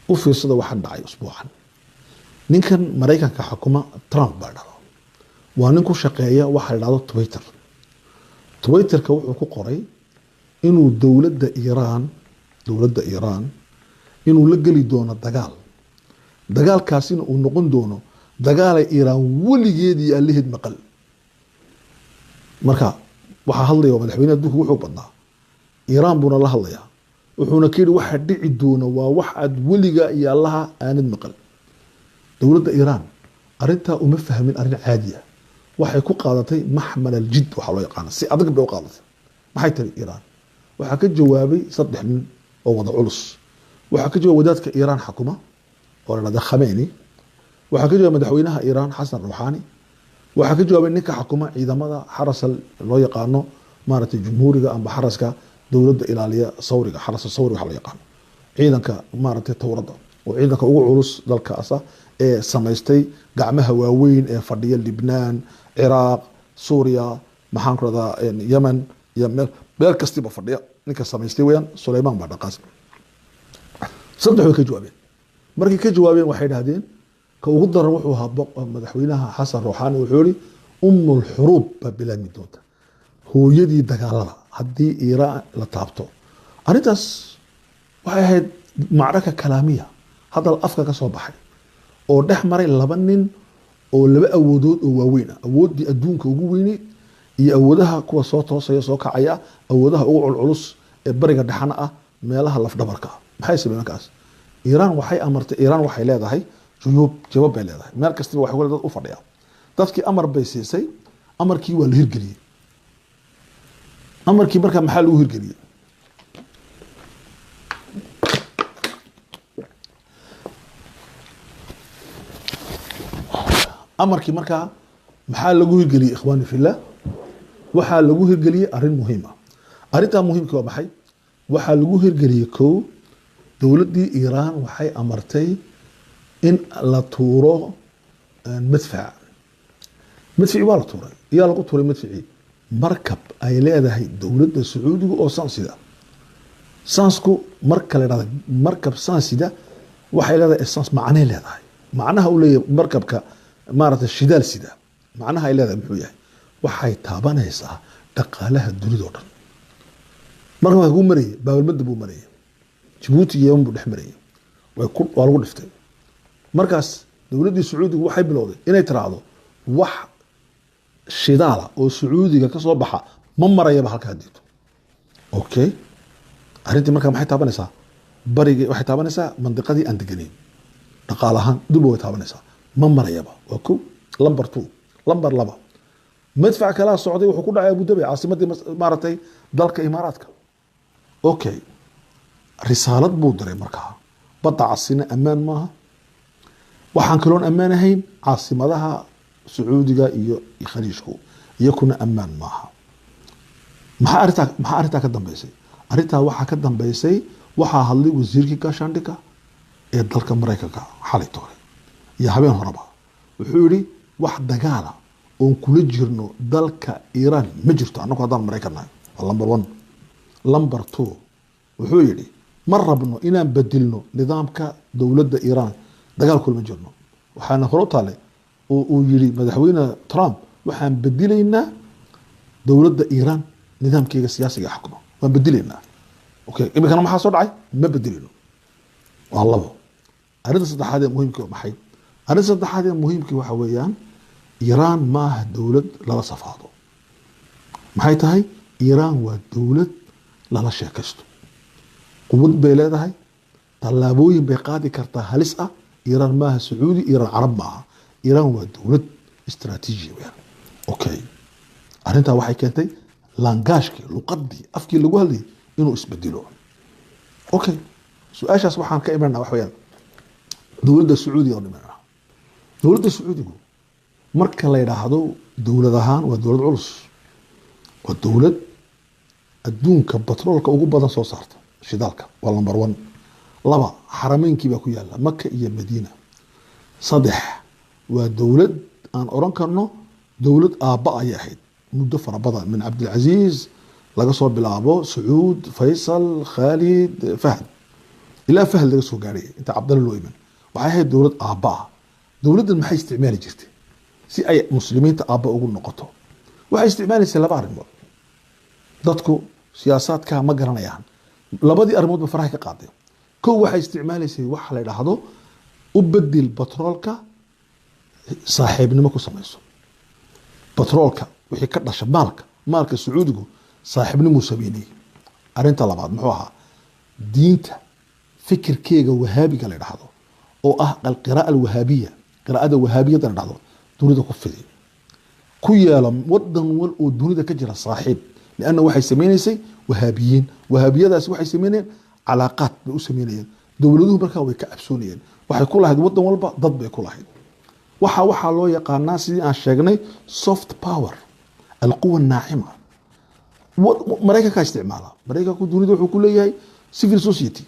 u fiirsada waxaan dhacay usbuucan. ninkan Mareykanka xukuma Trump baa dhalo. waa nin ku shaqeeya waxa la yiraahdo Twitterka wuxuu ku qoray inuu dowladda Iiraan inuu la geli doono dagaalkaasina uu noqon doono dagaal ay Iiraan weligeedii allaheed maqal. marka waxa hadlaya madaxweynaha adduunka wuxuu badnaa Iiraan buuna la hadlayaa wuxuuna ka yiri waxa dhici doona waa wax aad weliga iyo allaha aanad maqal. dowladda iiraan arrintaa uma fahmin arrin caadi ah waxay ku qaadatay maxmal aljid waxaa loo yaqaana si adag bay u qaadatay maxay tiri iiraan waxaa ka jawaabay 3 nin oo wada culus waxaa ka jawaabay wadaadka iiraan xukuma oo la dhahdo Khamenei waxaa ka jawaabay madaxweynaha iiraan Xasan Rouhani waxaa ka jawaabay ninka xukuma ciidamada xarasal loo yaqaano maaragtay jumhuuriga amba xaraska dowladda ilaaliya sawriga xarasa sawri waxa loo yaqaano ciidanka maaragtay tawrada oo ciidanka ugu culus dalkaasa ee samaystay gacmaha waaweyn ee fadhiya Libnaan Ciraaq Suuriya maxaan ku radaa Yemen iyo meel kastiba fadhiya ninka samaystay weeyaan Suleymaan baa dhaqaas saddex way ka jawaabeen markii ka jawaabeen waxay dhahdeen ka ugu daran wuxuu ahaa madaxweynaha Xasan Rouhani wuxuu yiri ummul xuruub bilaami doonta hooyadii dagaalada haddii Iiraan la taabto arrintaas waxay ahayd macraka kalaamiya hadal afka ka soo baxay oo dhex maray 2 nin oo 2 awoodood oo waaweyn ah awoodii adduunka ugu weynay iyo awoodaha kuwa soo toosaya soo kacaya awoodaha ugu culculus ee bariga dhaxana ah meelaha lafdhabarka maxay sameeyeen kaas Iiraan waxay amartay Iiraan waxay leedahay jawaab bay leedahay meel kasta waxay wada u fadhiyaa dadkii amar bay siisay amarkii waa la hirgeliyay amarkii marka maxaa lagu hirgeliyay amarkii marka maxaa lagu hirgeliyay ikhwaani fillah waxaa lagu hirgeliyay arrin muhiim ah arrinta muhiimka waa maxay waxaa lagu hirgeliyay koow dowladdii Iiraan waxay amartay in la tuuro madfac waa la tuuray yaa lagu tuuray madfaci markab ay leedahay dowladda Sacuudiga oo sansida sansku marka la yiraahdo markab sansida waxay leedahay essence macnay leedahay macnaha uu leeyahay markabka maaragtay shidaal sida macnaha ay leedahay muxuu yahay waxay taabanaysaa dhaqaalaha dunida oo dhan marka uu marayay baabalmada buu marayay Djibouti iyo Yemen buu dhex marayay waa lagu dhiftay markaas dowladdii Sacuudiga waxay bilowday inay tiraahdo wax shidaala oo Sacuudiga ka soo baxa ma marayaba halka hadito okay arrintii marka maxay taabanaysaa bariga waxay taabanaysaa mandiqadii aan deganeyn dhaqaalahan dib way taabanaysaa ma marayaba waa ko lambar 2 lambar 2 madfac kala socday wuxuu ku dhacay Abu Dhabi caasimadii maaragtay dalka Imaaraadka okay risaalad buu diray markaa badda casina amaan maaha waxaan kaloon ammaan ahayn caasimadaha Sacuudiga iyo Khaliijku iyakuna ammaan maaha maxaa arrintaa ka dambeysay arrintaa waxaa ka dambeysay waxaa hadlay wasiirkii gaashaandhigga ee dalka Mareykanka xalay toole iyo habeen horeba wuxuu yiri wax dagaala oo kula jirno dalka Iiraan ma jirto annagu haddaan Mareykan nahay lambar 1 lambar 2 wuxuu yiri ma rabno inaan bedilno nidaamka dowladda Iiraan dagaal kulma jirno waxaana hore u taalay oo yiri madaxweyne Trump waxaan bedilaynaa dowladda Iiraan nidaamkeega siyaasiga xukuma waan bedilaynaa okay imikana maxaa soo dhacay ma bedilino waa labo arrinta saddexaad ee muhiimka ah maxay arrinta saddexaad ee muhiimka waxa weeyaan Iiraan ma aha dowlad lala safaado maxay tahay Iiraan waa dowlad lala sheekaysto quwad bay leedahay tallaabooyin bay qaadi kartaa halis ah Iiraan ma aha Sacuudi Iiraan Carab ma aha Iiraan waa dowlad istiraatiiji weeyaan okay arrintaa waxay keentay langaashkii luqadii afkii lagu hadlayay inuu isbedelo okay su'aashaas waxaan ka imanaa wax weeyaan dowladda Sacuudiga oo dhimanaa dowladda Sacuudigu marka la yiraahdo dowlad ahaan waa dowlad culus waa dowlad adduunka batroolka ugu badan soo saarta shidaalka waa lambar 1 laba xarameynkii baa ku yaala Makka iyo Madiina saddex waa dowlad aan oran karno dowlad aabba ay ahayd muddo fara badan min Cabdilcaziz laga soo bilaabo Sacuud Faysal Khalid Fahd ilaa Fahd laga soo gaaray inta Cabdalla loo iman waxay ahayd dowlad aabba dowladdan maxay isticmaali jirtay si ay muslimiinta aabba ugu noqoto waxay isticmaalaysay laba arrimood dadku siyaasadka ma garanayaan labadii arrimoodba faraha ka qaaday koow waxay isticmaalaysay wax la yiraahdo u bedel batroolka saaxiibnimo ku samayso batroolka wixii ka dhashay maalka Sacuudigu saaxiibnimo sameeyay arinta labaad muxuu ahaa diinta fikirkeega wahaabiga la yiraahdo oo ah alqiraa alwahabiya qiraa'ada wahaabiyada la dhahdo dunida ku fidi ku yeela wadan wal oo dunida ka jira saaxiib lianna waxay sameynaysay wahaabiyiin wahaabiyadaasi waxay sameynayeen calaaqaad bay u sameynayeen dowladuhu markaa way ka cabsoonayeen waxay ku lahayd wadan walba dad bay ku lahayd waxaa loo yaqaanaa sidii aan sheegnay soft power alquwa naacima maraykanka isticmaala maraykanku dunida wuxuu ku leeyahay civil society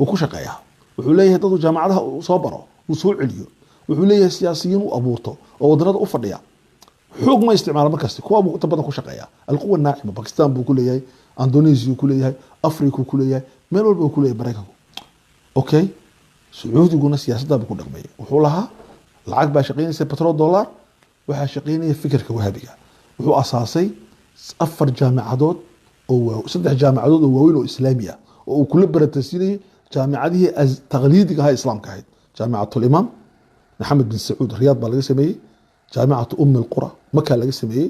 uu ku shaqeeyaa wuxuu leeyahay dad jaamacadaha soo baro uu soo celiyo wuxuu leeyahay siyaasiyiin u abuurto oo wadanada u fadhiya xoog ma isticmaala markasta kuwa buu inta badan ku shaqeeyaa alquwa naacima Pakistan buu ku leeyahay Indonesia uu ku leeyahay Africa uu ku leeyahay meel walba uu ku leeyahay maraykanku okay Sacuudiguna siyaasadda buu ku dhaqmay wuxuu lahaa lacag baa shaqeynaysa petrol dollar waxa shaqeynaya fikirka wahabiga wuxuu asaasay 4 jaamacadood oo 3 jaamacadood oo waaweyn oo islaami ah oo uu kula barataysiinay jaamacadihii taqliidiga ah islaamka ahayd jaamacatul imaam maxamed bin sacuud riyaad baa laga sameeyay jaamacatu al-qura maka laga sameeyay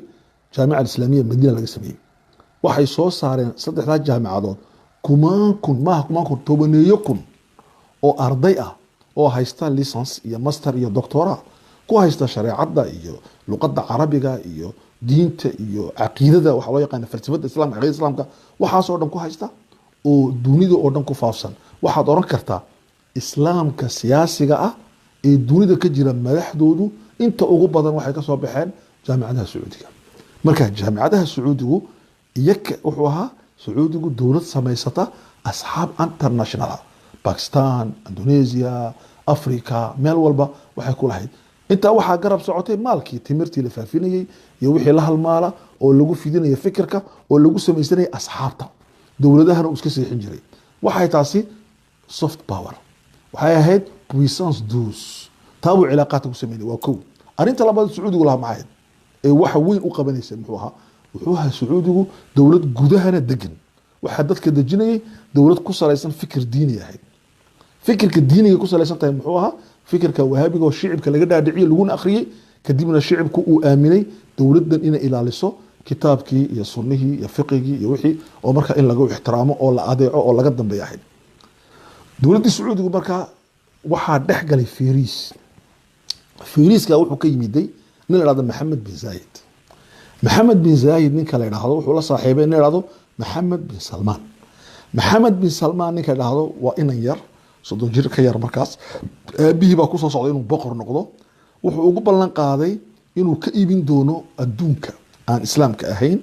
jaamaca islaamiya madiina laga sameeyay waxay soo saareen 3 jaamacadood kumaan kun tobaneeyo kun oo arday ah oo haysta license iyo master iyo doctora ku haysta shariicada iyo luqadda carabiga iyo diinta iyo aqeedada waxa loo yaqaan falsafada islaamka aqeedada islaamka waxaas oo dhan ku haysta oo dunida oo dhan ku faafsan waxaad oran kartaa islaamka siyaasiga ah ee dunida ka jira madaxdoodu inta ugu badan waxay ka soo baxeen jaamacadaha Sacuudiga marka jaamacadaha Sacuudigu iyaga wuxuu ahaa Sacuudigu dawlad samaysata asxaab international Pakistan Indonesia Africa meel walba waxay ku lahayd inta waxa garab socotay maalkii timirtii la faafinayay iyo wixii la halmaala oo lagu fidinayo fikirka oo lagu sameeyay asxaabta dawladahana uu iska seexin jiray waxay taasi soft power waxay ahayd puissance douce taabu cilaaqaad ku sameeyay waa koow arinta labaad Sacuudigu laha maxay ee waxa weyn u qabanaysa wuxuu ahaa Sacuudigu dawlad gudahana degan waxa dadka dejinayay dawlad ku salaysan fikir diini ah fikirka diiniga ku salaysan tahay muxuu ahaa fikirka wahabiga oo shicibka laga dhaadhiciyay lagu akhriyay kadibna shicibku uu aaminay dawladdan inay ilaaliso kitaabkii iyo sunnihii iyo fiqigii iyo wixii oo marka in lagu ixtiraamo oo la adeeco oo laga dambeeyo dawladda Sacuudigu marka waxa dhex galay fiiriiska wuxuu ka yimiday nin la yiraahdo Maxamed bin Zayed ninka la yiraahdo wuxuu la saaxiibay nin la yiraahdo Maxamed bin Salman ninka la yiraahdo waa inan yar 30 jir ka yar markaas aabihii baa ku soo socday inuu boqor noqdo wuxuu ugu ballan qaaday inuu ka iibin doono adduunka aan islaamka ahayn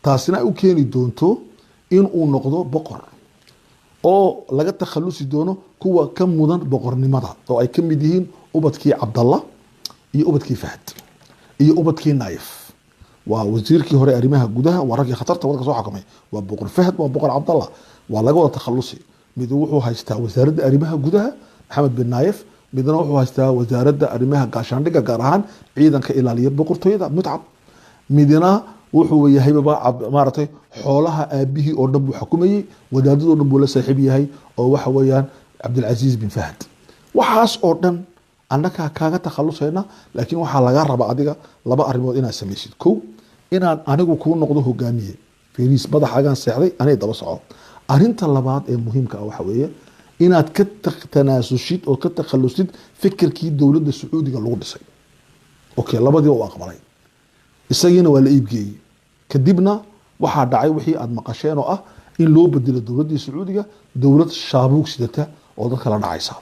taasina u keeni doonto in uu noqdo boqor oo laga takhalusi doono kuwa ka mudan boqornimada oo ay ka mid yihiin ubadkii Cabdallah iyo ubadkii Fahd iyo ubadkii Naif waa wasiirkii hore arrimaha gudaha waa ragii khatarta wadka soo xakamay waa boqor Fahd waa boqor Cabdallah waa laga wada takhalusi mid wuxuu haystaa wasaaradda arrimaha gudaha Maxamed bin Naif midna wuxuu haystaa wasaaradda arrimaha gaashaandhigga gaar ahaan ciidanka ilaaliya boqortooyada Mutcab midna wuxuu yahay maartay xoolaha aabihii oo dhan buu xukumayay wadaadada oo dhan buu la saaxiib yahay oo waxa weeyaan Abdul Aziz bin Fahd waxaas oo dhan annaka kaaga takhalusayna laakiin waxa laga rabaa adiga laba arrimood inaad samaysid koow inaan anigu ku noqdo hogaamiye fiiris madaxagan seexday anay daba soco arinta labaad ee muhiimka ah waxa weeye inaad ka tanaasushid oo ka takhalusid fikirkii dawladda Sacuudiga lagu dhisay okay labadii oo aqbalay isagiina waa la iibgeeyay kadibna waxa dhacay wixii aad maqasheen oo ah in loo bedelo dawladda Sacuudiga dawlad shaabuug sidata oo dadka la dhacaysa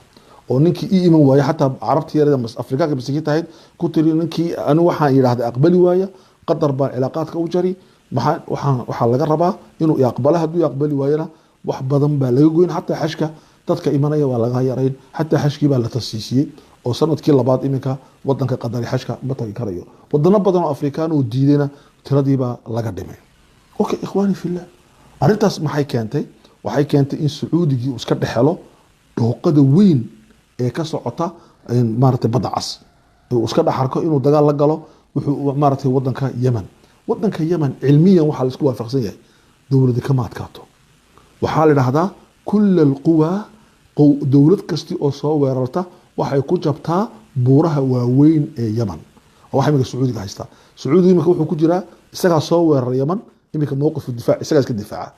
oo ninkii iiman waaya xataa carabta yarada Afrikaanka bisikii tahay ku tiri ninkii anu waxaan yiraahday aqbali waaya qadar baan cilaaqaadka u jari waxa laga rabaa inuu aqbalaha haduu aqbali waayana wax badan baa laga goyn xataa xashka dadka imanaya waa laga yareyn xataa xashkii baa la tasiisiyay oo sanadkii labaad iminka wadanka qadari xashka ma tagi karayo wadano badan oo Afrikaan oo diidayna tiradii baa laga dhimay okay ikhwaani fillah arintaas maxay keentay waxay keentay in Sacuudigii uu iska dhaxelo dhooqada weyn ee ka socota maartay badda cas uu iska dhaxarko inuu dagaal la galo wuxuu maartay wadanka Yemen cilmiyan waxa la isku waafaqsan yahay dawladda kama adkaato waxa la yiraahdaa kull alquwa dawlad kasti oo soo weerarta waxay ku jabtaa buuraha waaweyn ee Yemen waxa imika Sacuudiga haysta Sacuudiga imika wuxuu ku jiraa isaga soo weerar Yemen imika mowqif difaac isaga iska difaaca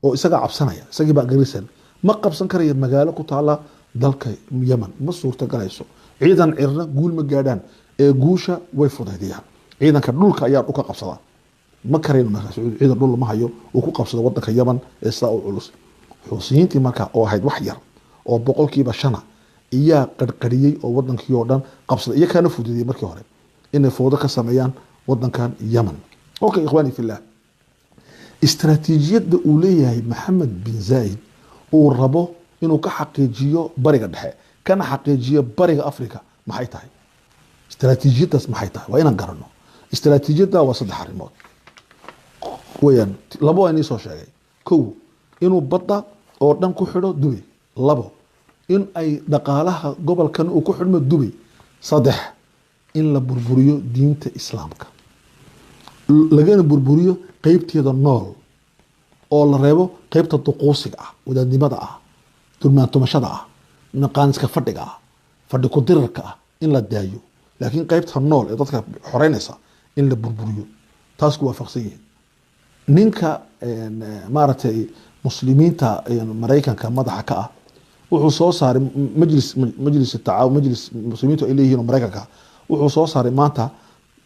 oo isaga cabsanaya isaga baa garisan ma qabsan karayo magaalo ku taala dalka Yemen ma suurta galayso ciidan cirna guul ma gaadhaan ee guusha way fudaydiyaan ciidanka dhulka ayaa dhulka qabsada ma karayno markaa sacuudi ciidan dhul lama hayo uu ku qabsada wadanka yaman ee sidaa u culus xuusiyiintii markaa oo ahayd wax yar oo 5% iyaa qarqariyey oo wadankii oo dhan qabsada iyo kana fududiyey markii hore inay foodo ka sameeyaan wadankan yaman okay ikhwani fillah istaraatiijiyadda uu leeyahay maxamed bin zaid uu rabo inuu ka xaqiijiyo bariga dhexe kana xaqiijiyo bariga afrika maxay tahay istaraatiijiyadaas maxay tahay waa inaan garanno istaraatiijiyadda waa 3 arrimood wayaan labo aan soo sheegay kow inuu badda oo dhan ku xidho Dubai labo in ay dhaqaalaha gobolkan uu ku xidhmo Dubai saddex in la burburiyo diinta islaamka lagana burburiyo qaybteeda nool oo la reebo qaybta duquusiga ah wadaadnimada ah dulmaantumashada ah naqaaniska fadhiga ah fadhi ku dirarka ah in la daayo laakiin qaybta nool ee dadka xoreynaysa in la burburiyo taas ku waafaqsan yihiin ninka maaragtay muslimiinta maraykanka madaxa ka ah wuxuu soo saaray majlis tacaawun majlis muslimiintu ay leeyihiin maraykanka wuxuu soo saaray maanta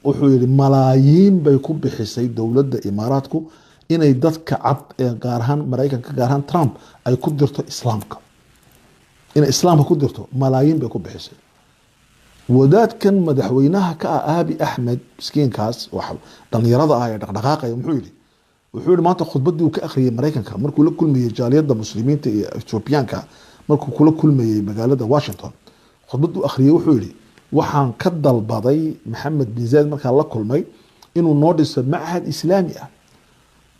wuxuu yiri malaayiin bay ku bixisay dowladda imaaraadku inay dadka cad ee gaar ahaan maraykanka gaar ahaan Trump ay ku dirto islaamka inay islaamka ku dirto malaayiin bay ku bixisay wadaadkan madaxweynaha ka ah Abi Ahmed miskiinkaas waxa dhalinyarada ah ee dhaqdhaqaaqaya wuxuu yiri maanta khudbadii uu ka akhriyay maraykanka markuu la kulmayay jaaliyadda muslimiinta ee Ethiopianka markuu kula kulmayay magaalada Washington khudbadu akhriyay wuxuu yiri waxaan ka dalbaday maxamed bin zaid markaa la kulmay inuu noo dhiso macahad islaami ah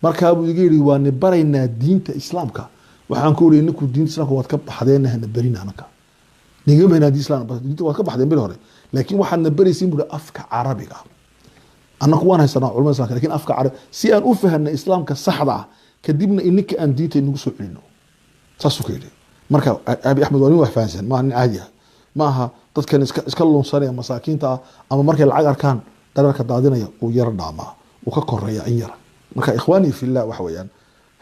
markaa buu iga yiri waan baraynaa diinta islaamka waxaan ku yiri ninku diinta islaamka waad ka baxdeen hana barina anaka niga beenaa islaamka diinta waad ka baxdeen bil hore laakiin waxaad baraysiin buu afka carabiga annagu waan haysanaa culimada islaamka laakiin afka carabi si aan u fahanno islaamka saxda ah kadibna ininka aan diinta inagu soo celino saasuu ka yiri marka Abi Ahmed waa nin wax fahansan ma nin caadi ah maaha dadkan iska lunsanaya masaakiinta ama markay lacag arkaan dararka daadinaya uu yar dhaama uu ka koreeya in yar marka ikhwaani fillah wax weeyaan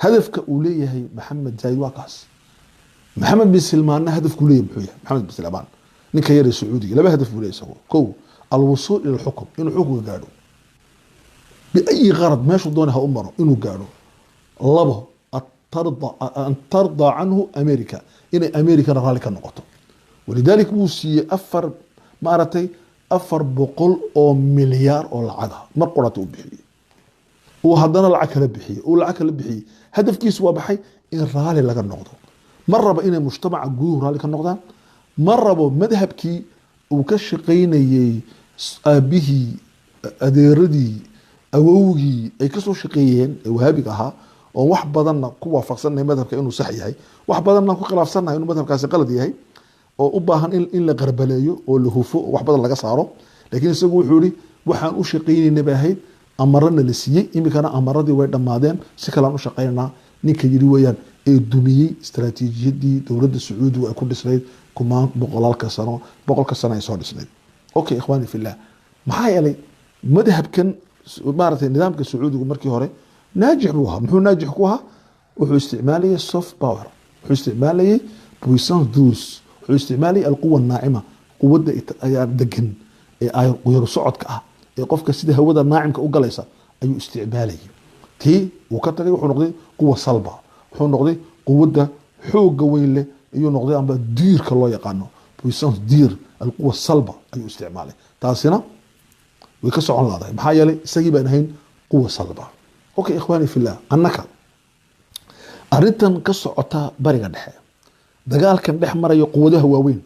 hadafka uu leeyahay maxamed zaid waa kaas maxamed bin salmaan hadafku leeyahay muxuu yahay maxamed bin salmaan ninka yar ee sacuudiga laba hadaf uu leeyahay kow alwusul ila alxukm inuu xukunka gaadho بأي غرض ما شو دونه أمره إنه قالوا الله أن ترضى عنه أمريكا إن أمريكا رالك النقطة ولذلك موسي أفر مارتي أفر بقول أو مليار أو العدا ما قرأته بحي وهذا العكل بحي والعكل بحي هدف كيس وبحي إن رالي لك النقطة مرة بإن مجتمع جوه رالك النقطة مرة بمذهب كي وكشقين به أديردي awowgii ay ka soo shaqeeyeen wahaabiga ahaa oo wax badan ku waafaqsanay madhabka inuu sax yahay wax badan ku khilaafsanahay inuu madhabkaasi qalad yahay oo u baahan in la qarbaleeyo oo la hufo wax badan laga saaro laakiin isagu wuxuu yiri waxaan u shaqeynay baahayd amarna la siiyay imikana amaradii way dhamaadeen si kale aan u shaqeynaa ninka yiri weeyaan ee dumiyay istaraatiijiyadii dowladda Sacuudiga ay ku dhisnayd kuma boqolka sano ay soo dhisnayd okay ikhwani fillah maxaa yeelay madhabkan مارتي نظام السعودي مركي هوري ناجح بوها محو ناجح كوها وحو استعمالي السوفت باور وحو استعمالي بويسانس دوس وحو استعمالي القوة الناعمة قوة دقن قوير صعد كأه قفك سيدي هودا الناعم كأوغاليسا أي استعمالي تي وكتري وحو نقضي قوة صلبة وحو نقضي قوة حوق قوين لي أيو نقضي أنبا دير كالله يقانو بويسانس دير القوة الصلبة أي استعمالي تاسينا ويكسر عن الله محايا لي سيجيب أنهين قوة صلبة أوكي إخواني في الله أنك أردتن كسر عطا بريغا دحي دقال كان دح مرة يقوده وين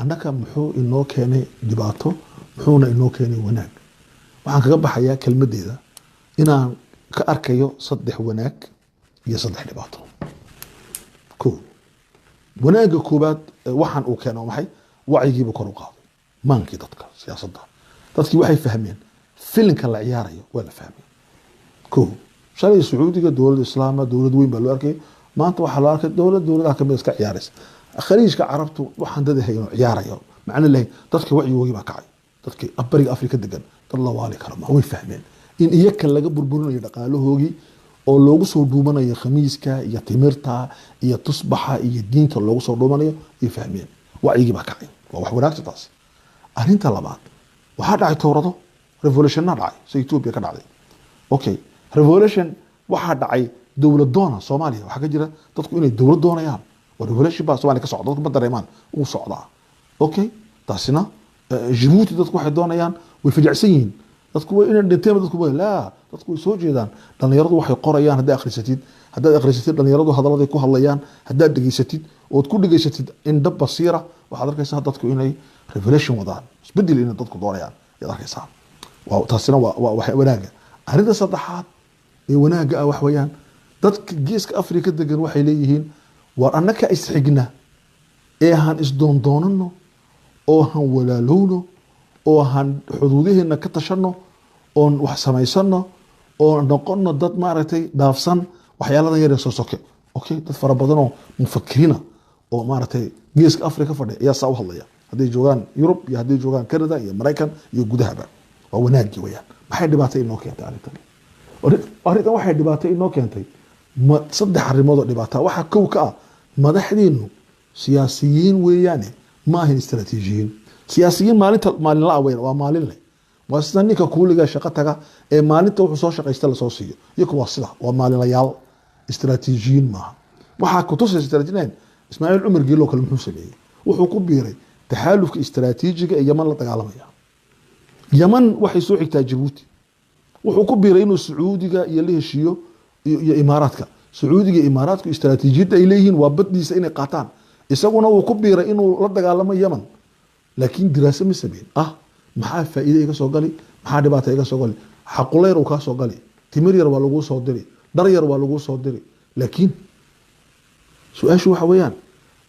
أنك محو إنو كاني دباتو محونا إنو كاني وناك وعن كقب حياة كلمة دي ذا إنا كأركيو صدح وناك يصدح دباتو كو وناك كوبات وحن أو كانوا محي وعي يجيبوا كروقات ما انكي تذكر سياسة ده dadkii waxay fahmeen filinka la ciyaarayo waa la fahmay ko shalay sacuudiga dowladda islaamka dowlad weyn baa loo arkay maanta waxa la arkay dowladaha kamid iska ciyaaraysa khaliijka carabtu waxaan dad hayno ciyaarayo macna leh dadka wacyigoodii baa kacay dadkii bariga afrika degan dad la waali karo ma way fahmeen in iyaka laga burburinayo dhaqaalahoogii oo loogu soo dhuumanayo khamiiska iyo timirta iyo tusbaxa iyo diinta loogu soo dhuumanayo ay fahmeen wacyigii baa kacay waa wax wanaagsan taas arrinta labaad waxaa dhacay towrado revolutionna dhacay si Ethiopia ka dhacday okay revolution waxaa dhacay dowlad doona Soomaaliya waxaa ka jira dadku inay dowlad doonayaan oo revolution baa Soomaaliya ka socda dadku ma dareemaan uu socdaa okay taasina Djibouti dadku waxay doonayaan way fajacsan yihiin dadku way inay dhinteen dadku way la dadku way soo jeedaan dhalinyaradu waxay qorayaan hadda akhrisatid dhalinyaradu hadaladay ku hadlayaan hadda dhageysatid oo ku dhageysatid in dab basiira waxaad arkaysaa dadku inay revolution wadaan isbedel in dadku doonayaan yaad arkaysaa waa taasina waa wax wanaaga arrinta saddexaad ee wanaaga ah wax weeyaan dadka geeska Afrika degan waxay leeyihiin war annaka isxigna ee han isdoondoonano oo han walaalowno oo han xuduudaheena ka tashano oo wax samaysano oo noqono dad maaragtay dhaafsan waxyaaladan yar ee soo soke okay dad fara badan oo mufakkiriina oo maaragtay geeska Afrika fadhiya ayaa saa u hadlaya hadday joogaan Europe iyo hadday joogaan Canada iyo Mareykan iyo gudahaba waa wanaagii weeyaan maxay dhibaato inoo keentay arrintan waxay dhibaato inoo keentay saddex arrimood oo dhibaato waxa kow ka ah madaxdeenu siyaasiyiin weeyaan ma ahin istiraatiijiyiin siyaasiyiin maalin la aweyn waa maalin leh waa sida ninka kuuliga shaqo taga ee maalinta wuxuu soo shaqaysta la soo siiyo iyagu waa sida waa maalinlayaal istiraatiijiyiin maaha waxaa ku tusay istiraatiijiin Ismaaciil Umar Geelo kale muxuu sameeyay wuxuu ku biiray taxaalufka istiraatiijiga ee Yaman la dagaalamaya Yaman waxay soo xigtaa Djibouti wuxuu ku biiray inuu Sacuudiga iyo la heshiiyo iyo Imaaraadka Sacuudiga iyo Imaaraadku istiraatiijiyada ay leeyihiin waa baddiisa inay qaataan isaguna uu ku biiray inuu la dagaalamo Yaman laakiin diraasad ma sameeyay maxaa faa'iido iga soo gali maxaa dhibaato iga soo gali xaquleyr uu ka soo gali timir yar waa lagu soo diri dhar yar waa lagu soo diri laakiin su'aashu waxa weeyaan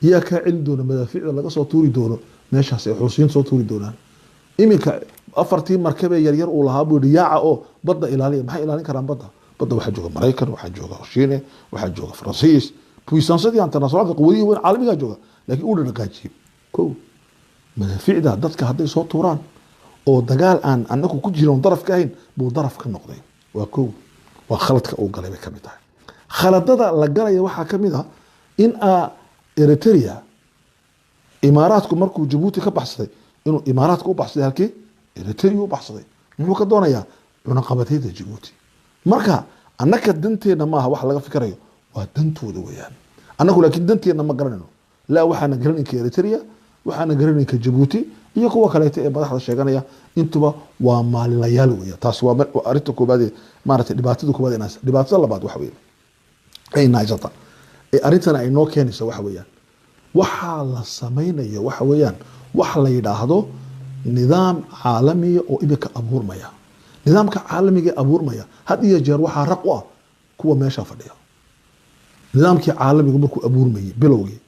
yaa ka cilin doona madaafiicda laga soo tuuri doono meeshaas ay xusiin soo tuuri doonaan iminka afartii markab ee yaryar uu lahaa buu yaaca oo badda ilaaliya maxay ilaalin karaan badda waxaa jooga Mareykan waxaa jooga Shiine waxaa jooga Faransiis puissansadii internationalka quwadii weyn caalamiga jooga laakiin uu dhaqaajiyay kow madaafiicda dadka hadday soo tuuraan oo dagaal aan anagu ku jiroon daraf ka ahayn buu daraf ka noqday waa kow waa khaladka uu galay ka mid tahay khaladada la galaya waxaa ka mid ah in Eritrea Imaaraadku markuu Djibouti ka baxsaday inuu Imaaraadku u baxsaday halkii Eritrea u baxsaday muxuu ka doonayaa cunaqabateeda Djibouti marka annaka danteena maaha wax laga fikirayo waa dantooda weeyaan annagu laakiin danteena ma garanayno la waxaana garanayka Eritrea waxaana garanayka Djibouti iyo kuwa kale ee madaxda sheeganaya intuba waa maalinlayaal weeyaan taas waa arinta koobaad ee maaragtay dhibaatada koobaad ee dhibaatada labaad waxa weeyaan ay naajata ee arintana ay noo keenayso waxa weeyaan waxa la samaynayo waxa weeyaan wax la yiraahdo nidaam caalami oo ibka abuurmaya nidaamka caalamiga abuurmaya had iyo jeer waxa raq u ah kuwa meesha fadhiya nidaamkii caalamiga markuu abuurmayay bilowgii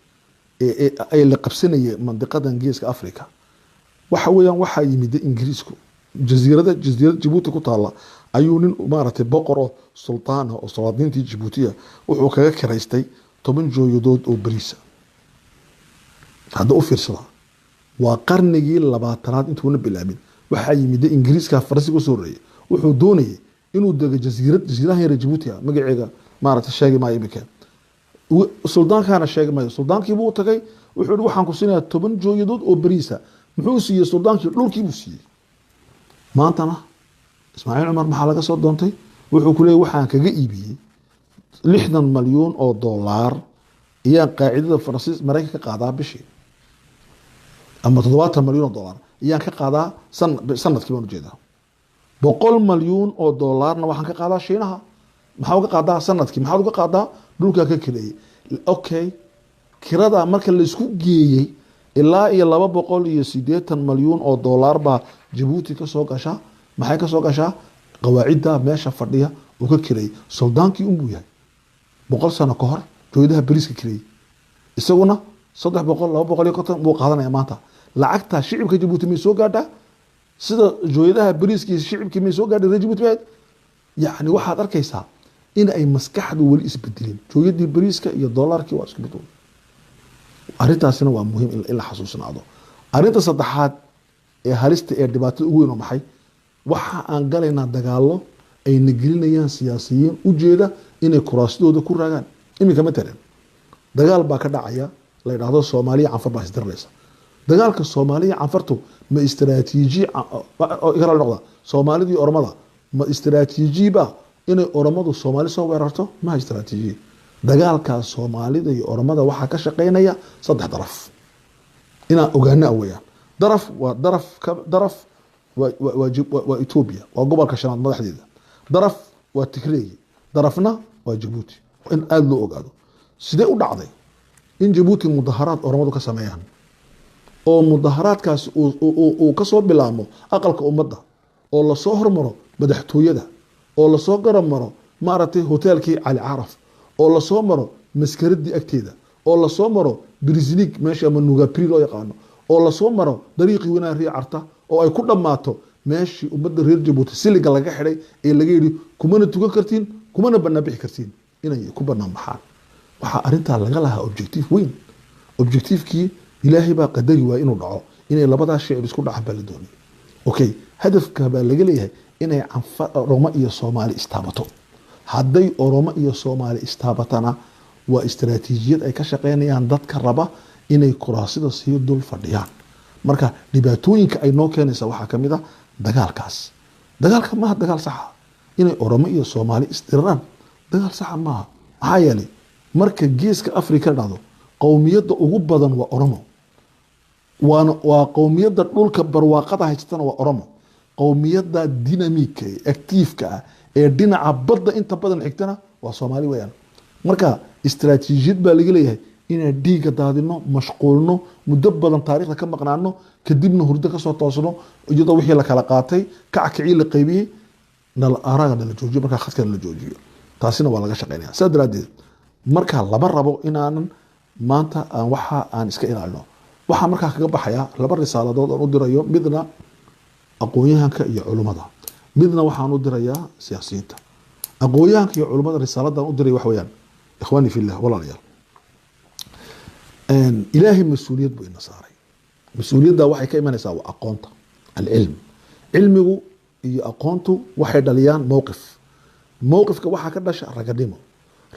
ay la qabsanayeen mandiqadan geeska Afrika waxa weeyaan waxa yimid Ingiriisku jasiirada Djibouti ku taala ayuu nin maaragtay boqor oo sultaan oo salaadiintii Djibouti wuxuu kaga kireystay 10 jooyadood oo bariisa hadda u fiirsada waa qarnigii 20aad intuuna bilaabin waxa yimid Ingiriiska Faransiga soo reeyay wuxuu doonayay inuu daga jasiiradaha yar Djibouti magaceega maaragtay sheegay ma imika suldaankaana sheegay ma suldaankii buu tagay wuxuu waxaan ku siinayaa 10 jooyadood oo bariisa muxuu siiyay suldaankii dhulkii buu siiyay maantana Ismaaciil Umar maxaa laga soo doontay wuxuu ku leeyahay waxaan kaga iibiyay 60 malyan oo dollar iyaan qaacidada Faransiis Mareykanka ka qaadaa bishii ama 70 malyan oo dollar iyaan ka qaadaa sanadkii baan u jeedaa 100 malyan oo dollarna waxaan ka qaadaa Shiinaha maxaa uga qaadaa sanadkii maxaa uga qaadaa dhulka ka kaleeyay okay kirada marka la isku geeyay ilaa iyo 280 malyan oo dollar ba Djibouti ka soo gashaa maxay ka soo gashaa qawaacida meesha fadhiya oo ka kiray suldaankii uu yahay 100 sano ka hor jooyadaha bariiska kiray isaguna 300 buu qaadanaya maanta lacagta shicibka Djibouti ma soo gaadha sida jooyadaha bariiska shicibka ma soo gaadhay Djibouti yaani waxaad arkaysaa in ay maskaxdu wali isbedeleen jooyadii bariiska iyo dollarkii waa isku mid arintaasina waa muhiim in la xasuusnaado arinta saddexaad ee halista ee dhibaatada ugu weyn oo maxay waxa aan galaynaa dagaalo ay nagelinayaan siyaasiyiin u jeeda inay kuraastooda ku raagaan imika matalan dagaal baa ka dhacaya la yiraahdo Soomaaliya canfar baa isdirlaysa dagaalka Soomaaliya canfartu ma istiraatiiji igala noqda soomaalidii oromada ma istiraatiiji ba inay oromadu soomaali soo weerarto ma istiraatiiji dagaalkaas soomaalida iyo oromada waxaa ka shaqeynaya saddex daraf inaan ogaana weeyaan daraf waa Ethiopia waa gobolka shanaad madaxdeeda daraf waa Tigray darafna waa Djibouti in aad loo ogaado sidee u dhacday in Djibouti mudaharaad oromadu ka sameeyaan oo mudaharaadkaas uu ka soo bilaamo aqalka ummadda oo la soo hormaro madaxtooyada oo la soo garab maro maaragtay hoteelkii Cali Caraf oo la soo maro maskaradii agteeda oo la soo maro Brisnik meesha Manuga Pri loo yaqaano oo la soo maro dariiqii wanaagii carta oo ay ku dhamaato meeshii ummadda reer Djibouti siliga laga xidhay ee laga yiri kumana tukan kartiin kumana banaabixi kartiin inay ku banaan baxaan waxa arinta laga lahaa objective weyn objectivekii ilaahay baa qadari waa inuu dhaco inay labada shicib isku dhaxbal doonay okay hadafka baa laga leeyahay inay Oromo iyo Soomaali istaabato hadday Oromo iyo Soomaali istaabatana waa istiraatiijiyad ay ka shaqeynayaan dadka raba inay kuraasida sii dul fadhiyaan marka dhibaatooyinka ay noo keenaysa waxa kamid ah dagaalkaas dagaalka ma dagaal sax ah inay Oromo iyo Soomaali istiraan dagaal sax ma aha yeelay marka geeska Afrika dhacdo qowmiyadda ugu badan waa Oromo waa qowmiyadda dhulka barwaaqada haystana waa Oromo qowmiyadda dinamika active-ka ee dhinaca badda inta badan xigtana waa Soomaali weeyaan marka istiraatiijiyad baa laga leeyahay inaan dhiiga daadino mashquulno muddo badan taariikhda ka maqnaano kadibna hurdo ka soo toosno iyadoo wixii la kala qaatay kacakicii la qaybiyay nal araga la joojiyo marka khadka la joojiyo taasina waa laga shaqeynayaa sadaradeed marka laba rabo inaanan maanta aan waxa aan iska ilaalino waxa marka kaga baxaya laba risaaladood oo u dirayo midna aqoonyahanka iyo culimada midna waxaan u dirayaa siyaasiyiinta aqoonyahanka iyo culimada risaaladan u diray wax weeyaan ikhwani fillah walaalayaal ilaahi mas'uuliyad buu ina saaray mas'uuliyadda waxay ka imanaysaa waa aqoonta al-ilm cilmigu iyo aqoontu waxay dhaliyaan mowqifka waxa ka dhasha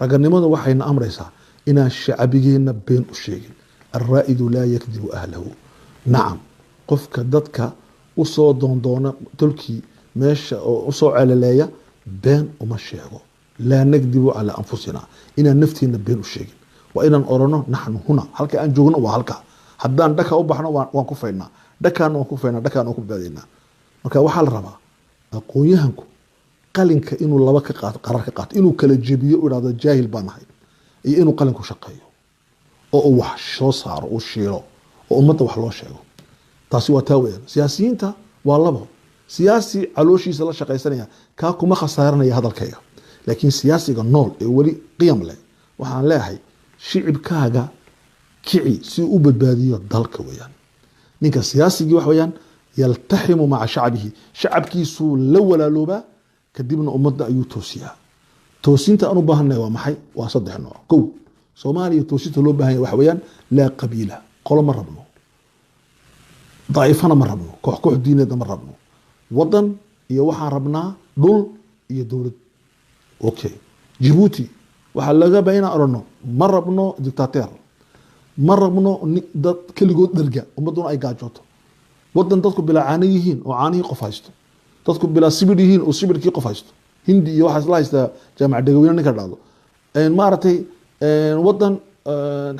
raganimadu waxayna amraysaa inaan shacabigeena been u sheegin الرائد لا يكذب أهله نعم قفك ددك وصو دون تلكي ماشي وصو على لايا بين وما شيغو لا نكذب على أنفسنا إن نفتينا بين الشيء وإن أرنا نحن هنا هلك أن جوجنا وهلك حدان دكا وبحنا وانكفينا دكا وانكفينا marka waxa la rabaa aqoonyahanku qalinka inuu laba ka qaato qarar ka qaato inuu kala jabiyo u raado jaahil banahay iyo inuu qalinku shaqeeyo oo wax soo saaro oo shiiro oo ummadda wax loo sheego taasi waa taaween siyaasiyiinta waa labo siyaasi calooshiisa la shaqaysanaya ka kuma khasaaranaya hadalkayga laakiin siyaasiga nool ee wali qiyam leh waxaan leeyahay shicibkaaga kici si uu badbaadiyo dalka weeyaan ninka siyaasiga wax weeyaan yaltahimu ma'a shacbihi shacabkiisu la walaalooba kadibna ummadda ayuu toosiyaa toosinta aanu baahanay waa maxay waa saddex nooc kow Soomaaliya toosinta loo baahan yahay wax weeyaan la qabiila qolo ma rabno daa'ifana ma rabno koox diineed ma rabno wadan iyo waxaan rabnaa dhul iyo dawlad okay Djibouti waxa laga baayna arno ma rabno dictator ma rabno dad kaligood dharga ummaduna ay gaajooto wadan dadku bila caani yihiin oo caani qof haysto dadku bila sibir yihiin oo sibirkii qof haysto hindi iyo waxa la haysta jaamac dagaweyne ninka dhacdo maartay wadan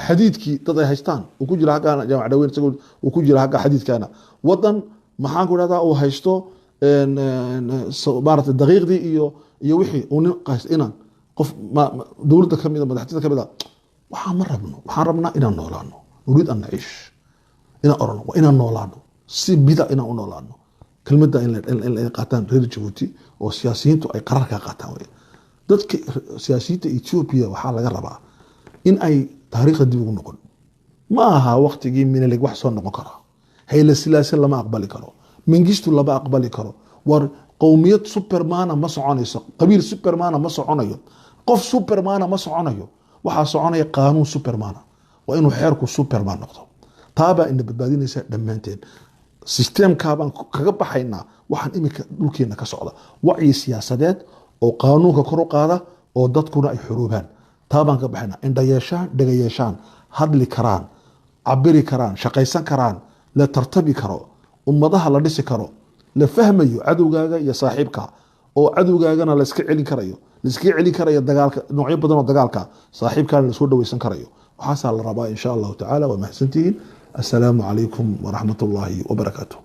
xadiidkii dad ay haystaan uu ku jira halka jaamac dagaweyne isagoo uu ku jira halka xadiidkana wadan maxaan ku radaa uu haysto maartay daqiiqdii iyo wixii uu qays inaan qof dawladda kamida madaxda kamida waxaan rabnaa inaan noolaano nuriid an naish inaan orano waa inaan noolaano si bida inaan u noolaano kelmadda in la qaataan reer Djibouti oo siyaasiyiintu ay qarar ka qaataan way dadka siyaasiyiinta Ethiopia waxa laga rabaa in ay taariikhda dib ugu noqon ma aha waqtigii Menelik wax soo noqon kara hayla silaasan lama aqbali karo Mengistu lama aqbali karo war qowmiyad superman ma soconayso qabiil superman ma soconayo qof superman ma soconayo waxa soconaya qaanuun superman waa inuu xeerku superman noqdo taaba in badbaadinaysa dhamaanteen systemka baan kaga baxaynaa waxaan imika dhulkeena ka socda wacyi siyaasadeed oo qaanuunka kor u qaada oo dadkuna ay xuruubaan taabaan ka baxaynaa indha yeeshaan dhaga yeeshaan hadli karaan cabiri karaan shaqaysan karaan la tartabi karo ummadaha la dhisi karo la fahmayo cadowgaaga iyo saaxiibka oo cadowgaagana la iska celin karayo la iska celin karayo dagaalka noocyo badan oo dagaalka saaxiibkaana la soo dhaweysan karayo waxaasaa la rabaa insha allahu tacaala waa mahadsantihiin assalaamu calaykum waraxmatullaahi wabarakaatuh